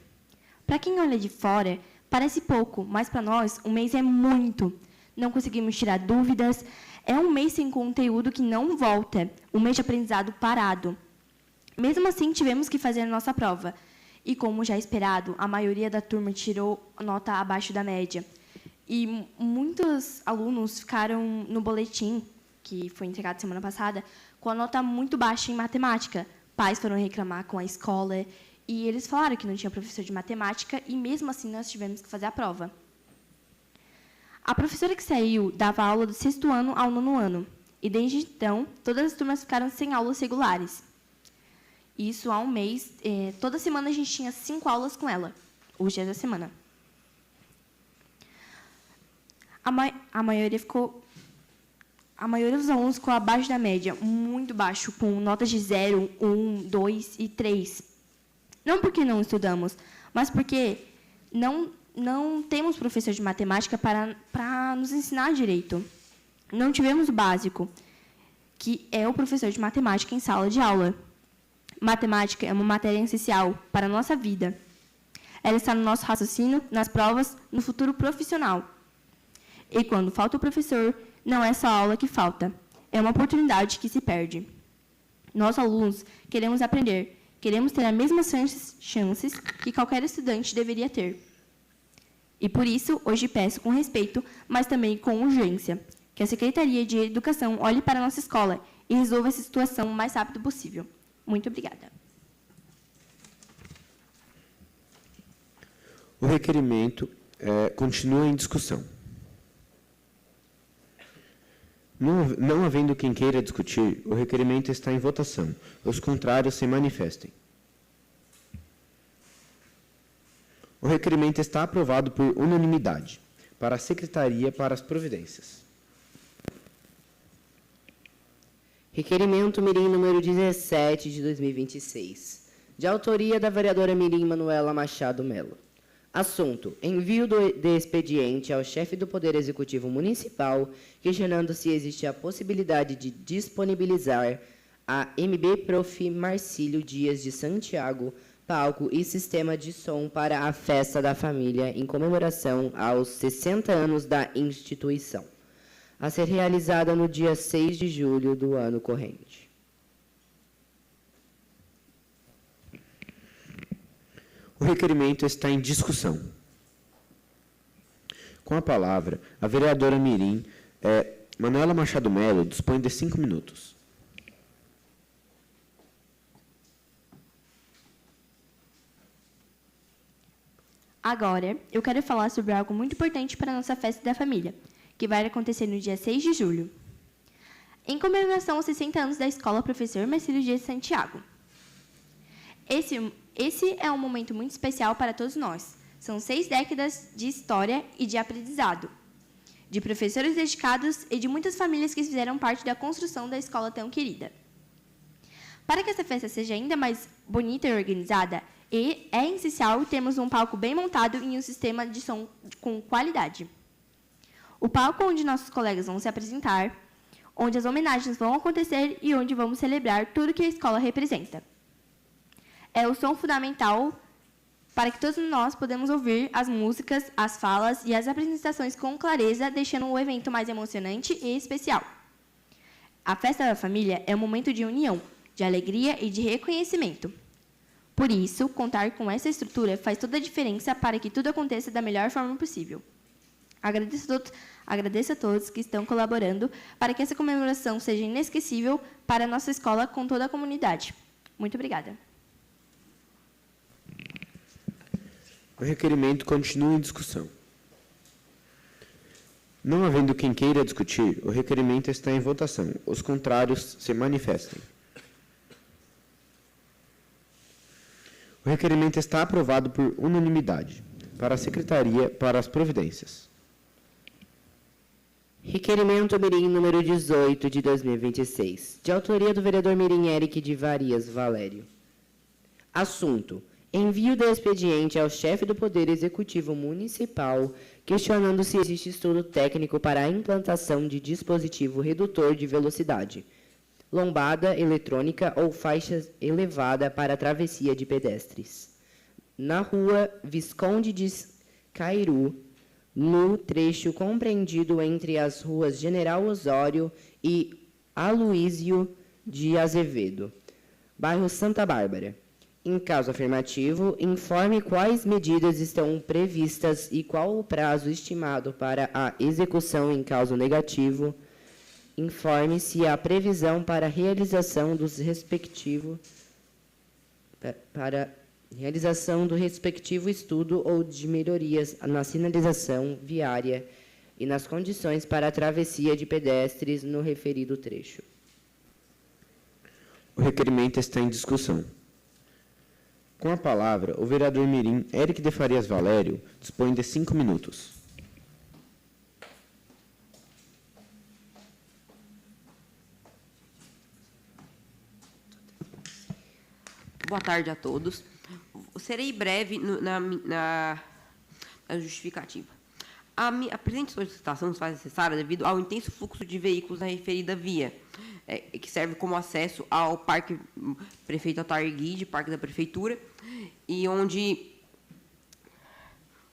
Speaker 14: Para quem olha de fora, parece pouco, mas para nós, um mês é muito. Não conseguimos tirar dúvidas, É um mês sem conteúdo que não volta, um mês de aprendizado parado. Mesmo assim, tivemos que fazer a nossa prova. E, como já esperado, a maioria da turma tirou nota abaixo da média. E muitos alunos ficaram no boletim, que foi entregado semana passada, com a nota muito baixa em matemática. Pais foram reclamar com a escola e eles falaram que não tinha professor de matemática e, mesmo assim, nós tivemos que fazer a prova. A professora que saiu dava aula do 6º ano ao 9º ano. E, desde então, todas as turmas ficaram sem aulas regulares. Isso há um mês. Toda semana a gente tinha 5 aulas com ela, os dias da semana. A maioria dos alunos ficou abaixo da média, muito baixo, com notas de 0, 1, 2 e 3. Não porque não estudamos, mas porque não temos professor de matemática para nos ensinar direito. Não tivemos o básico, que é o professor de matemática em sala de aula. Matemática é uma matéria essencial para a nossa vida. Ela está no nosso raciocínio, nas provas, no futuro profissional. E quando falta o professor, não é só a aula que falta, é uma oportunidade que se perde. Nós, alunos, queremos aprender, queremos ter as mesmas chances que qualquer estudante deveria ter. E por isso, hoje peço com respeito, mas também com urgência, que a Secretaria de Educação olhe para a nossa escola e resolva essa situação o mais rápido possível. Muito obrigada.
Speaker 1: O requerimento continua em discussão. Não havendo quem queira discutir, o requerimento está em votação. Os contrários se manifestem. O requerimento está aprovado por unanimidade. Para a Secretaria para as Providências.
Speaker 3: Requerimento Mirim número 17 de 2026, de autoria da vereadora Mirim Manuela Machado Melo. Assunto: envio de expediente ao chefe do Poder Executivo Municipal, questionando se existe a possibilidade de disponibilizar a MB Prof. Marcílio Dias de Santiago, palco e sistema de som para a Festa da Família em comemoração aos 60 anos da instituição, a ser realizada no dia 6 de julho do ano corrente.
Speaker 1: O requerimento está em discussão. Com a palavra, a vereadora Mirim, Manuela Machado Melo, dispõe de 5 minutos.
Speaker 14: Agora, eu quero falar sobre algo muito importante para a nossa Festa da Família, que vai acontecer no dia 6 de julho, em comemoração aos 60 anos da Escola Professor Marcílio Dias de Santiago. Esse é um momento muito especial para todos nós. São 6 décadas de história e de aprendizado, de professores dedicados e de muitas famílias que fizeram parte da construção da escola tão querida. Para que essa festa seja ainda mais bonita e organizada, é essencial termos um palco bem montado e um sistema de som com qualidade. O palco onde nossos colegas vão se apresentar, onde as homenagens vão acontecer e onde vamos celebrar tudo que a escola representa. É o som fundamental para que todos nós podemos ouvir as músicas, as falas e as apresentações com clareza, deixando o evento mais emocionante e especial. A Festa da Família é um momento de união, de alegria e de reconhecimento. Por isso, contar com essa estrutura faz toda a diferença para que tudo aconteça da melhor forma possível. Agradeço a todos que estão colaborando para que essa comemoração seja inesquecível para a nossa escola com toda a comunidade. Muito obrigada.
Speaker 1: O requerimento continua em discussão. Não havendo quem queira discutir, o requerimento está em votação. Os contrários se manifestem. O requerimento está aprovado por unanimidade. Para a Secretaria para as Providências.
Speaker 3: Requerimento Mirim número 18 de 2026, de autoria do vereador Mirim Eric de Varias Valério. Assunto: envio de expediente ao chefe do Poder Executivo Municipal, questionando se existe estudo técnico para a implantação de dispositivo redutor de velocidade, lombada eletrônica ou faixa elevada para travessia de pedestres, na rua Visconde de Cairu, no trecho compreendido entre as ruas General Osório e Aloísio de Azevedo, bairro Santa Bárbara. Em caso afirmativo, informe quais medidas estão previstas e qual o prazo estimado para a execução. Em caso negativo, informe se há previsão para realização do respectivo estudo ou de melhorias na sinalização viária e nas condições para a travessia de pedestres no referido trecho.
Speaker 1: O requerimento está em discussão. Com a palavra, o vereador mirim Éric de Farias Valério dispõe de 5 minutos.
Speaker 6: Boa tarde a todos. Serei breve na justificativa. A presente solicitação se faz necessária devido ao intenso fluxo de veículos na referida via, que serve como acesso ao Parque Prefeito Altair Guide, Parque da Prefeitura, e onde,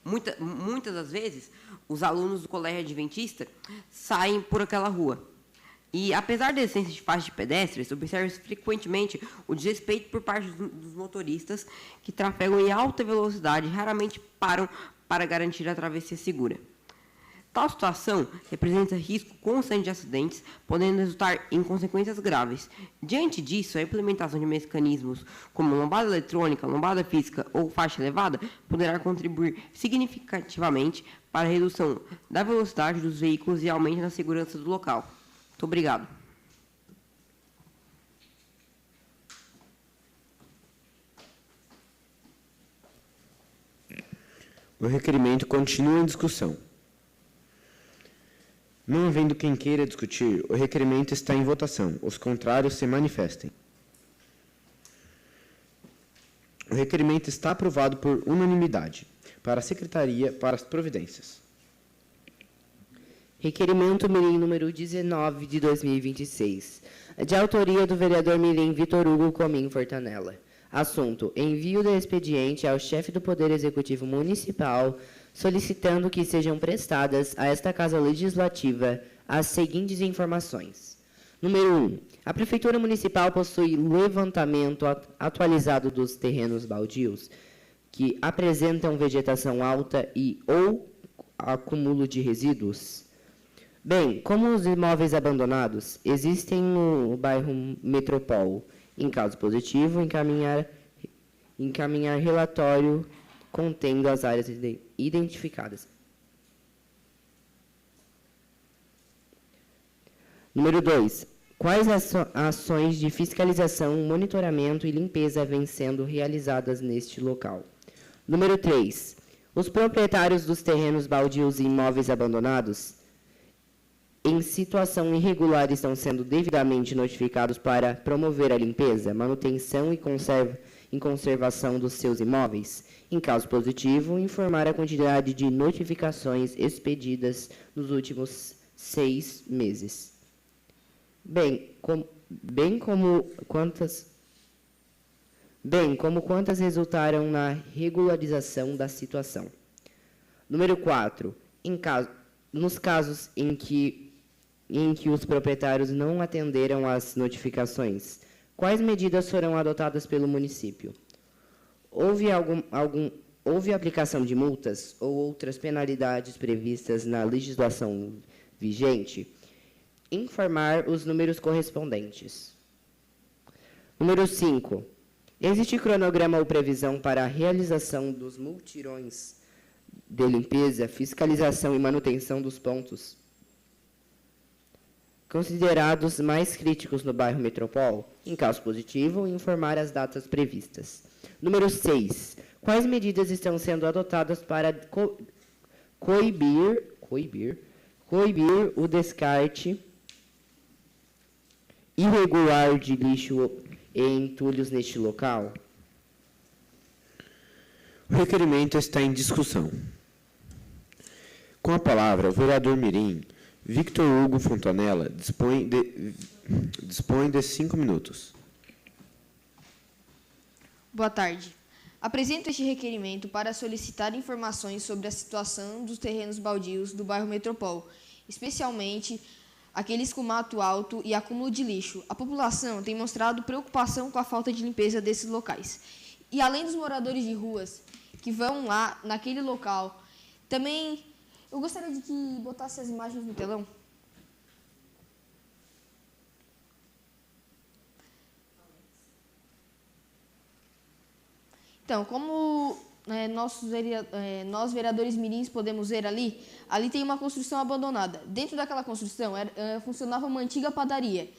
Speaker 6: muitas das vezes, os alunos do Colégio Adventista saem por aquela rua. E, apesar da existência de faixas de pedestres, observa-se frequentemente o desrespeito por parte dos motoristas que trafegam em alta velocidade e raramente param para garantir a travessia segura. Tal situação representa risco constante de acidentes, podendo resultar em consequências graves. Diante disso, a implementação de mecanismos como lombada eletrônica, lombada física ou faixa elevada poderá contribuir significativamente para a redução da velocidade dos veículos e aumento na segurança do local. Muito obrigado.
Speaker 1: O requerimento continua em discussão. Não havendo quem queira discutir, o requerimento está em votação. Os contrários se manifestem. O requerimento está aprovado por unanimidade. Para a Secretaria, para as providências.
Speaker 3: Requerimento mirim número 19 de 2026, de autoria do vereador mirim Vitor Hugo Comim Fortanella. Assunto: envio do expediente ao chefe do Poder Executivo Municipal, solicitando que sejam prestadas a esta Casa Legislativa as seguintes informações. Número 1. A Prefeitura Municipal possui levantamento atualizado dos terrenos baldios que apresentam vegetação alta e ou acúmulo de resíduos. Bem, como os imóveis abandonados existem no bairro Metropol, em caso positivo, encaminhar relatório contendo as áreas identificadas. Número 2. Quais ações de fiscalização, monitoramento e limpeza vêm sendo realizadas neste local? Número 3. Os proprietários dos terrenos baldios e imóveis abandonados em situação irregular estão sendo devidamente notificados para promover a limpeza, manutenção e conservação dos seus imóveis. Em caso positivo, informar a quantidade de notificações expedidas nos últimos 6 meses. Bem como quantas resultaram na regularização da situação. Número 4. Nos casos em que os proprietários não atenderam às notificações, quais medidas foram adotadas pelo município? Houve aplicação de multas ou outras penalidades previstas na legislação vigente? Informar os números correspondentes. Número 5. Existe cronograma ou previsão para a realização dos multirões de limpeza, fiscalização e manutenção dos pontos considerados mais críticos no bairro Metropol? Em caso positivo, informar as datas previstas. Número 6. Quais medidas estão sendo adotadas para coibir o descarte irregular de lixo e entulhos neste local?
Speaker 1: O requerimento está em discussão. Com a palavra, o vereador mirim Victor Hugo Fontanella dispõe de 5 minutos.
Speaker 7: Boa tarde. Apresento este requerimento para solicitar informações sobre a situação dos terrenos baldios do bairro Metropol, especialmente aqueles com mato alto e acúmulo de lixo. A população tem mostrado preocupação com a falta de limpeza desses locais. E além dos moradores de ruas que vão lá, naquele local, também eu gostaria de que botasse as imagens no telão. Então, como nós, vereadores mirins, podemos ver ali tem uma construção abandonada. Dentro daquela construção funcionava uma antiga padaria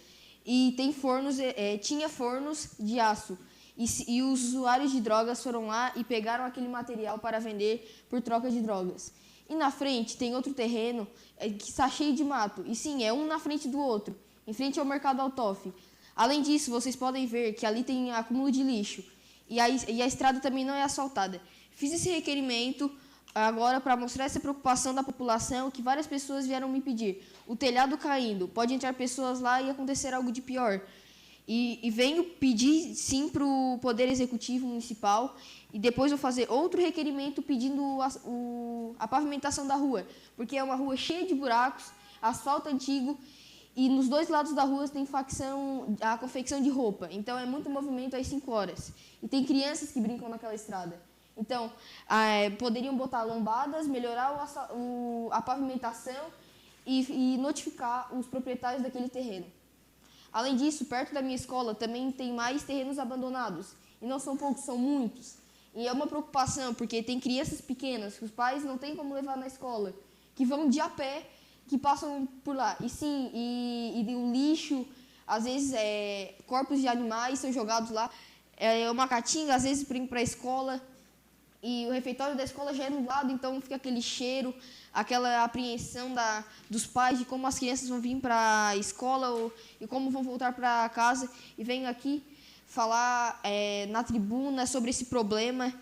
Speaker 7: e tem fornos, tinha fornos de aço. E os usuários de drogas foram lá e pegaram aquele material para vender por troca de drogas. E na frente tem outro terreno que está cheio de mato. E sim, é um na frente do outro, em frente ao Mercado Altoff. Além disso, vocês podem ver que ali tem acúmulo de lixo. E a estrada também não é asfaltada. Fiz esse requerimento agora para mostrar essa preocupação da população que várias pessoas vieram me pedir. O telhado caindo, pode entrar pessoas lá e acontecer algo de pior. E venho pedir, sim, para o Poder Executivo Municipal e depois vou fazer outro requerimento pedindo a pavimentação da rua, porque é uma rua cheia de buracos, asfalto antigo, e nos dois lados da rua tem a confecção de roupa. Então, é muito movimento às 5 horas. E tem crianças que brincam naquela estrada. Então, poderiam botar lombadas, melhorar a pavimentação e notificar os proprietários daquele terreno. Além disso, perto da minha escola também tem mais terrenos abandonados. E não são poucos, são muitos. E é uma preocupação, porque tem crianças pequenas que os pais não têm como levar na escola, que vão de a pé, que passam por lá. E sim, e o lixo, às vezes corpos de animais são jogados lá. Uma caatinga, às vezes, para a escola. E o refeitório da escola já é no lado, então fica aquele cheiro, aquela apreensão dos pais de como as crianças vão vir para a escola e como vão voltar para casa. E venho aqui falar na tribuna sobre esse problema,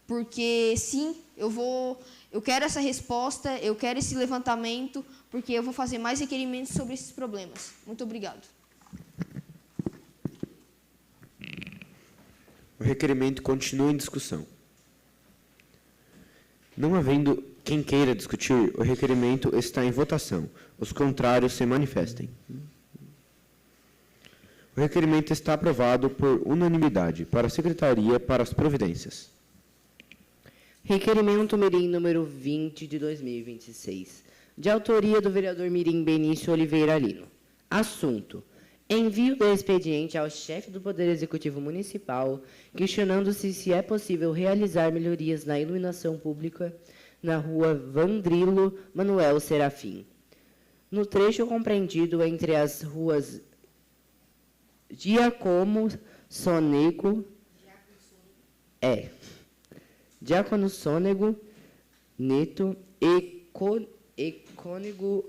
Speaker 7: porque sim, eu quero essa resposta, eu quero esse levantamento, porque eu vou fazer mais requerimentos sobre esses problemas. Muito obrigado.
Speaker 1: O requerimento continua em discussão. Não havendo quem queira discutir, o requerimento está em votação. Os contrários se manifestem. O requerimento está aprovado por unanimidade para a Secretaria para as Providências.
Speaker 3: Requerimento Mirim número 20 de 2026, de autoria do vereador Mirim Benício Oliveira Lino. Assunto: envio do expediente ao chefe do Poder Executivo Municipal, questionando-se se é possível realizar melhorias na iluminação pública na rua Vandrilo Manuel Serafim, no trecho compreendido entre as ruas Diácono Sônego Neto e Cônego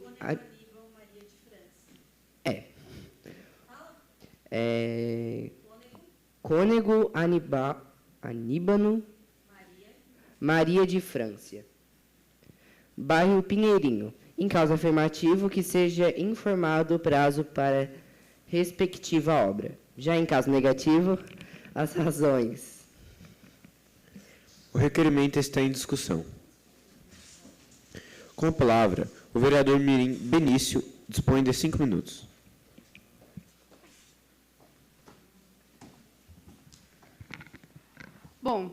Speaker 3: Cônego Aníbano Maria de França, bairro Pinheirinho. Em caso afirmativo, que seja informado o prazo para respectiva obra. Já em caso negativo, as razões.
Speaker 1: O requerimento está em discussão. Com a palavra, o vereador Mirim Benício dispõe de 5 minutos.
Speaker 10: Bom,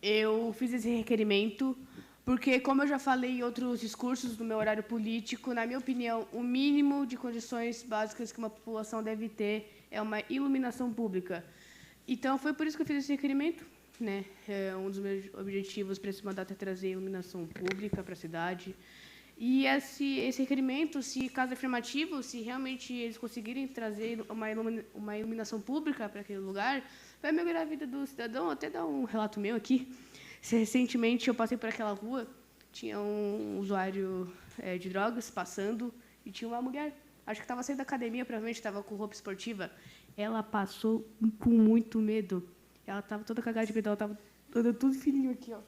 Speaker 10: eu fiz esse requerimento porque, como eu já falei em outros discursos do meu horário político, na minha opinião, o mínimo de condições básicas que uma população deve ter é uma iluminação pública. Então, foi por isso que eu fiz esse requerimento, né? Um dos meus objetivos para esse mandato é trazer iluminação pública para a cidade. E esse requerimento, se caso afirmativo, se realmente eles conseguirem trazer uma iluminação pública para aquele lugar, vai melhorar a vida do cidadão. Até dar um relato meu aqui. Recentemente, eu passei por aquela rua, tinha um usuário de drogas passando e tinha uma mulher, acho que estava saindo da academia, provavelmente estava com roupa esportiva. Ela passou com muito medo. Ela estava toda cagada de medo, ela estava toda tudo fininho aqui, ó.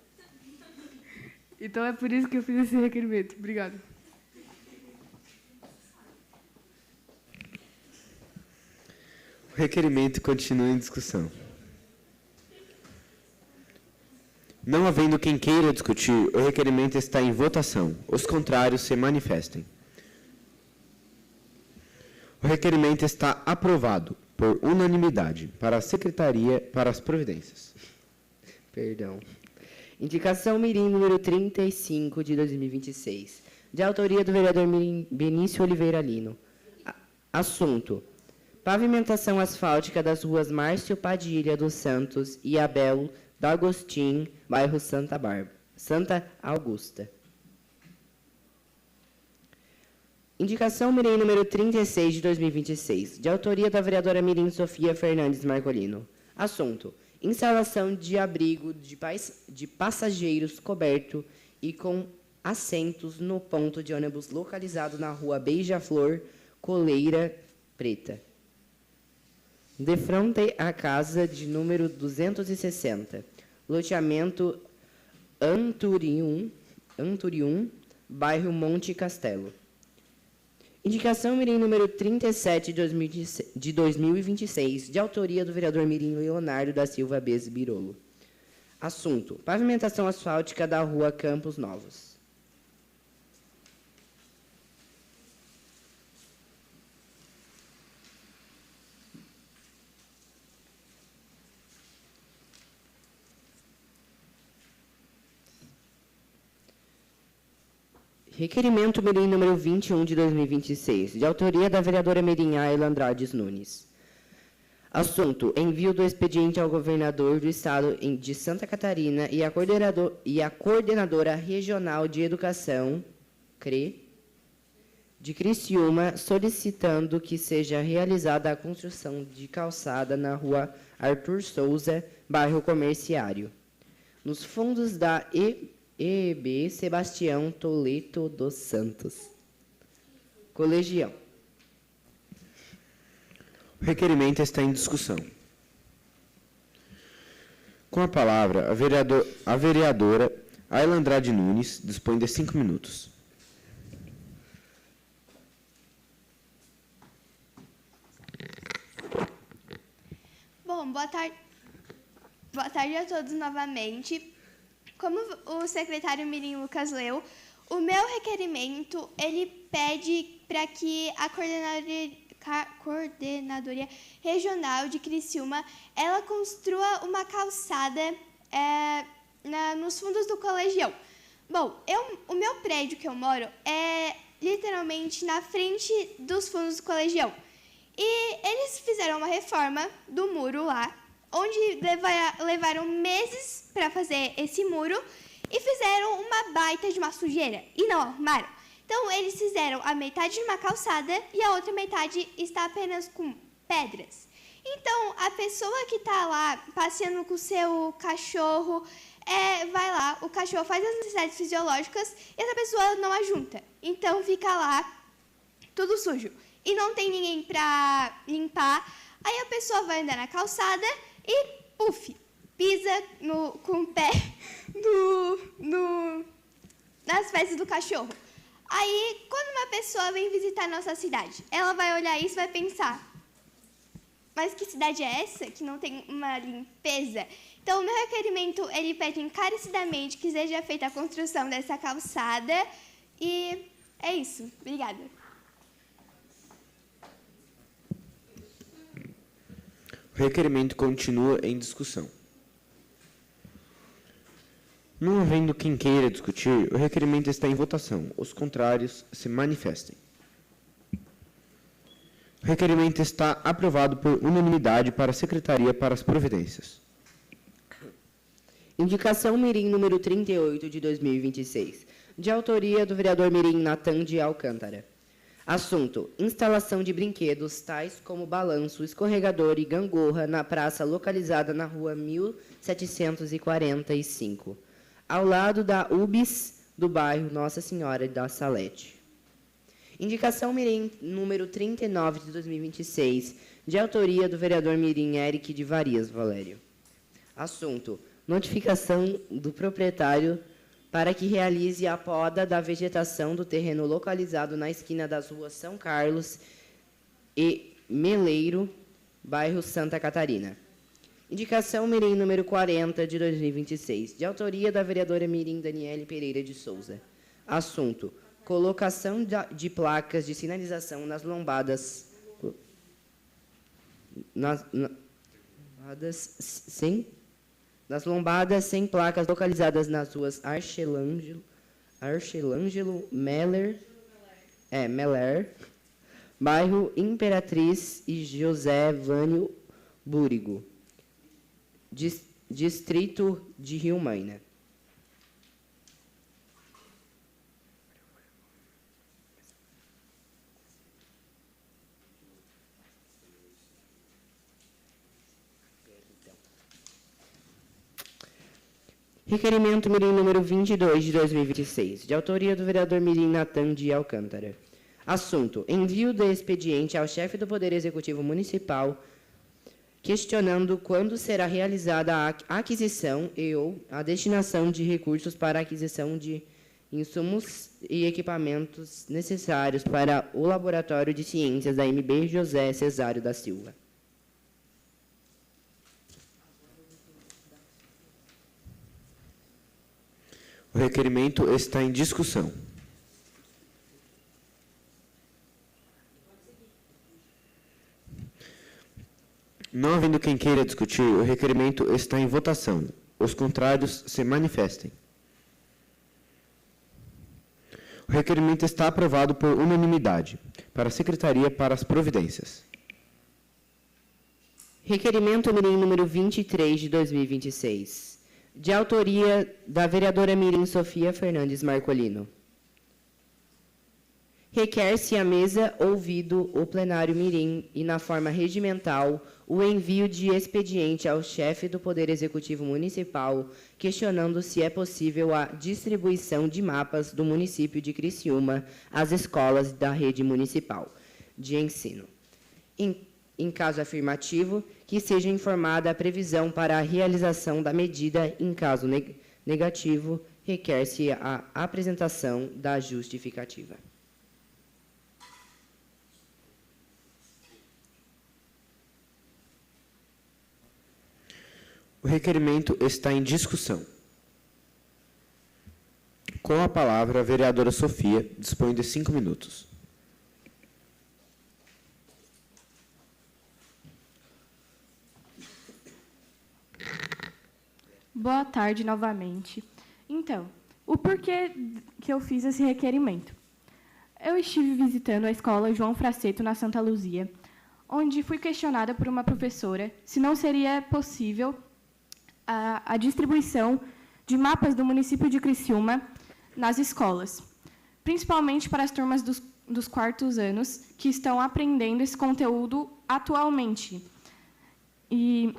Speaker 10: Então, é por isso que eu fiz esse requerimento. Obrigado.
Speaker 1: O requerimento continua em discussão. Não havendo quem queira discutir, o requerimento está em votação. Os contrários se manifestem. O requerimento está aprovado por unanimidade para a Secretaria para as Providências.
Speaker 3: Perdão. Indicação Mirim número 35 de 2026, de autoria do vereador Benício Oliveira Lino. Assunto: pavimentação asfáltica das ruas Márcio Padilha dos Santos e Abel D'Agostin, bairro Santa Augusta. Indicação Mirim número 36 de 2026, de autoria da vereadora Mirim Sofia Fernandes Marcolino. Assunto: instalação de abrigo de passageiros coberto e com assentos no ponto de ônibus localizado na rua Beija-Flor, Coleira Preta, de frente à casa de número 260, loteamento Anturium, bairro Monte Castelo. Indicação Mirim número 37 de 2026, de autoria do vereador Mirim Leonardo da Silva Bez Birolo. Assunto: pavimentação asfáltica da rua Campos Novos. Requerimento Mirim número 21 de 2026, de autoria da vereadora Mirim Ayla Andrades Nunes. Assunto: envio do expediente ao governador do estado de Santa Catarina e a coordenadora regional de educação, CRE, de Criciúma, solicitando que seja realizada a construção de calçada na rua Arthur Souza, bairro Comerciário, nos fundos da EB Sebastião Toledo dos Santos. Colegião.
Speaker 1: O requerimento está em discussão. Com a palavra, a vereadora Ayla Andrade Nunes dispõe de 5 minutos.
Speaker 9: Bom, boa tarde. Boa tarde a todos novamente. Como o secretário Mirim Lucas leu, o meu requerimento, ele pede para que a coordenadoria regional de Criciúma, ela construa uma calçada nos fundos do colegião. Bom, o meu prédio que eu moro é literalmente na frente dos fundos do colegião. E eles fizeram uma reforma do muro lá, onde levaram meses para fazer esse muro e fizeram uma baita de uma sujeira e não arrumaram. Então, eles fizeram a metade de uma calçada e a outra metade está apenas com pedras. Então, a pessoa que está lá passeando com o seu cachorro, vai lá, o cachorro faz as necessidades fisiológicas e essa pessoa não ajunta. Então, fica lá tudo sujo e não tem ninguém para limpar. Aí a pessoa vai andar na calçada e, puf, pisa com o pé nas fezes do cachorro. Aí, quando uma pessoa vem visitar a nossa cidade, ela vai olhar isso e vai pensar, mas que cidade é essa que não tem uma limpeza? Então, o meu requerimento, ele pede encarecidamente que seja feita a construção dessa calçada e é isso. Obrigada.
Speaker 1: O requerimento continua em discussão. Não havendo quem queira discutir, o requerimento está em votação. Os contrários se manifestem. O requerimento está aprovado por unanimidade para a Secretaria para as Providências.
Speaker 3: Indicação Mirim número 38 de 2026, de autoria do vereador Mirim Natan de Alcântara. Assunto: instalação de brinquedos tais como balanço, escorregador e gangorra na praça localizada na rua 1745, ao lado da UBS do bairro Nossa Senhora da Salete. Indicação Mirim número 39 de 2026, de autoria do vereador Mirim Eric de Varias Valério. Assunto: notificação do proprietário para que realize a poda da vegetação do terreno localizado na esquina das ruas São Carlos e Meleiro, bairro Santa Catarina. Indicação mirim número 40 de 2026, de autoria da vereadora mirim Daniele Pereira de Souza. Assunto: colocação de placas de sinalização nas lombadas nas lombadas sem placas localizadas nas ruas Archelângelo Meller, bairro Imperatriz e José Vânio Búrigo, distrito de Rio Maina. Requerimento mirim número 22 de 2026, de autoria do vereador mirim Natan de Alcântara. Assunto: envio de expediente ao chefe do Poder Executivo Municipal questionando quando será realizada a aquisição e ou a destinação de recursos para a aquisição de insumos e equipamentos necessários para o Laboratório de Ciências da MB José Cesário da Silva.
Speaker 1: O requerimento está em discussão. Não havendo quem queira discutir, o requerimento está em votação. Os contrários se manifestem. O requerimento está aprovado por unanimidade. Para a Secretaria para as Providências.
Speaker 3: Requerimento mirim número 23 de 2026, de autoria da vereadora mirim Sofia Fernandes Marcolino. Requer-se à mesa ouvido o plenário mirim e, na forma regimental, o envio de expediente ao chefe do Poder Executivo Municipal, questionando se é possível a distribuição de mapas do município de Criciúma às escolas da rede municipal de ensino. Em caso afirmativo, que seja informada a previsão para a realização da medida. Em caso negativo, requer-se a apresentação da justificativa.
Speaker 1: O requerimento está em discussão. Com a palavra, a vereadora Sofia dispõe de 5 minutos.
Speaker 8: Boa tarde novamente. Então, o porquê que eu fiz esse requerimento? Eu estive visitando a escola João Fraceto, na Santa Luzia, onde fui questionada por uma professora se não seria possível a distribuição de mapas do município de Criciúma nas escolas, principalmente para as turmas dos quartos anos que estão aprendendo esse conteúdo atualmente. E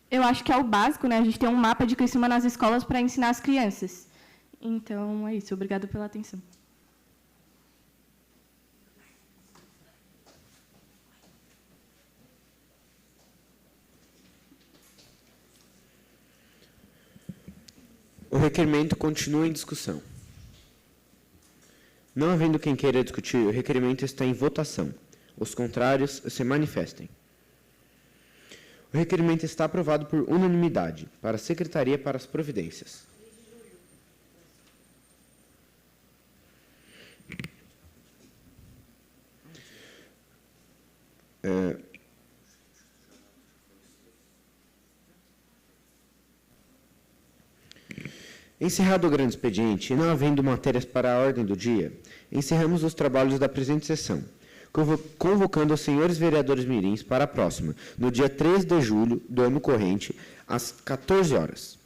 Speaker 8: eu acho que é o básico, né? A gente tem um mapa de Criciúma nas escolas para ensinar as crianças. Então, é isso. Obrigada pela atenção.
Speaker 1: O requerimento continua em discussão. Não havendo quem queira discutir, o requerimento está em votação. Os contrários se manifestem. O requerimento está aprovado por unanimidade. Para a Secretaria para as Providências. Encerrado o grande expediente, e não havendo matérias para a ordem do dia, encerramos os trabalhos da presente sessão, convocando os senhores vereadores mirins para a próxima, no dia 3 de julho do ano corrente, às 14 horas.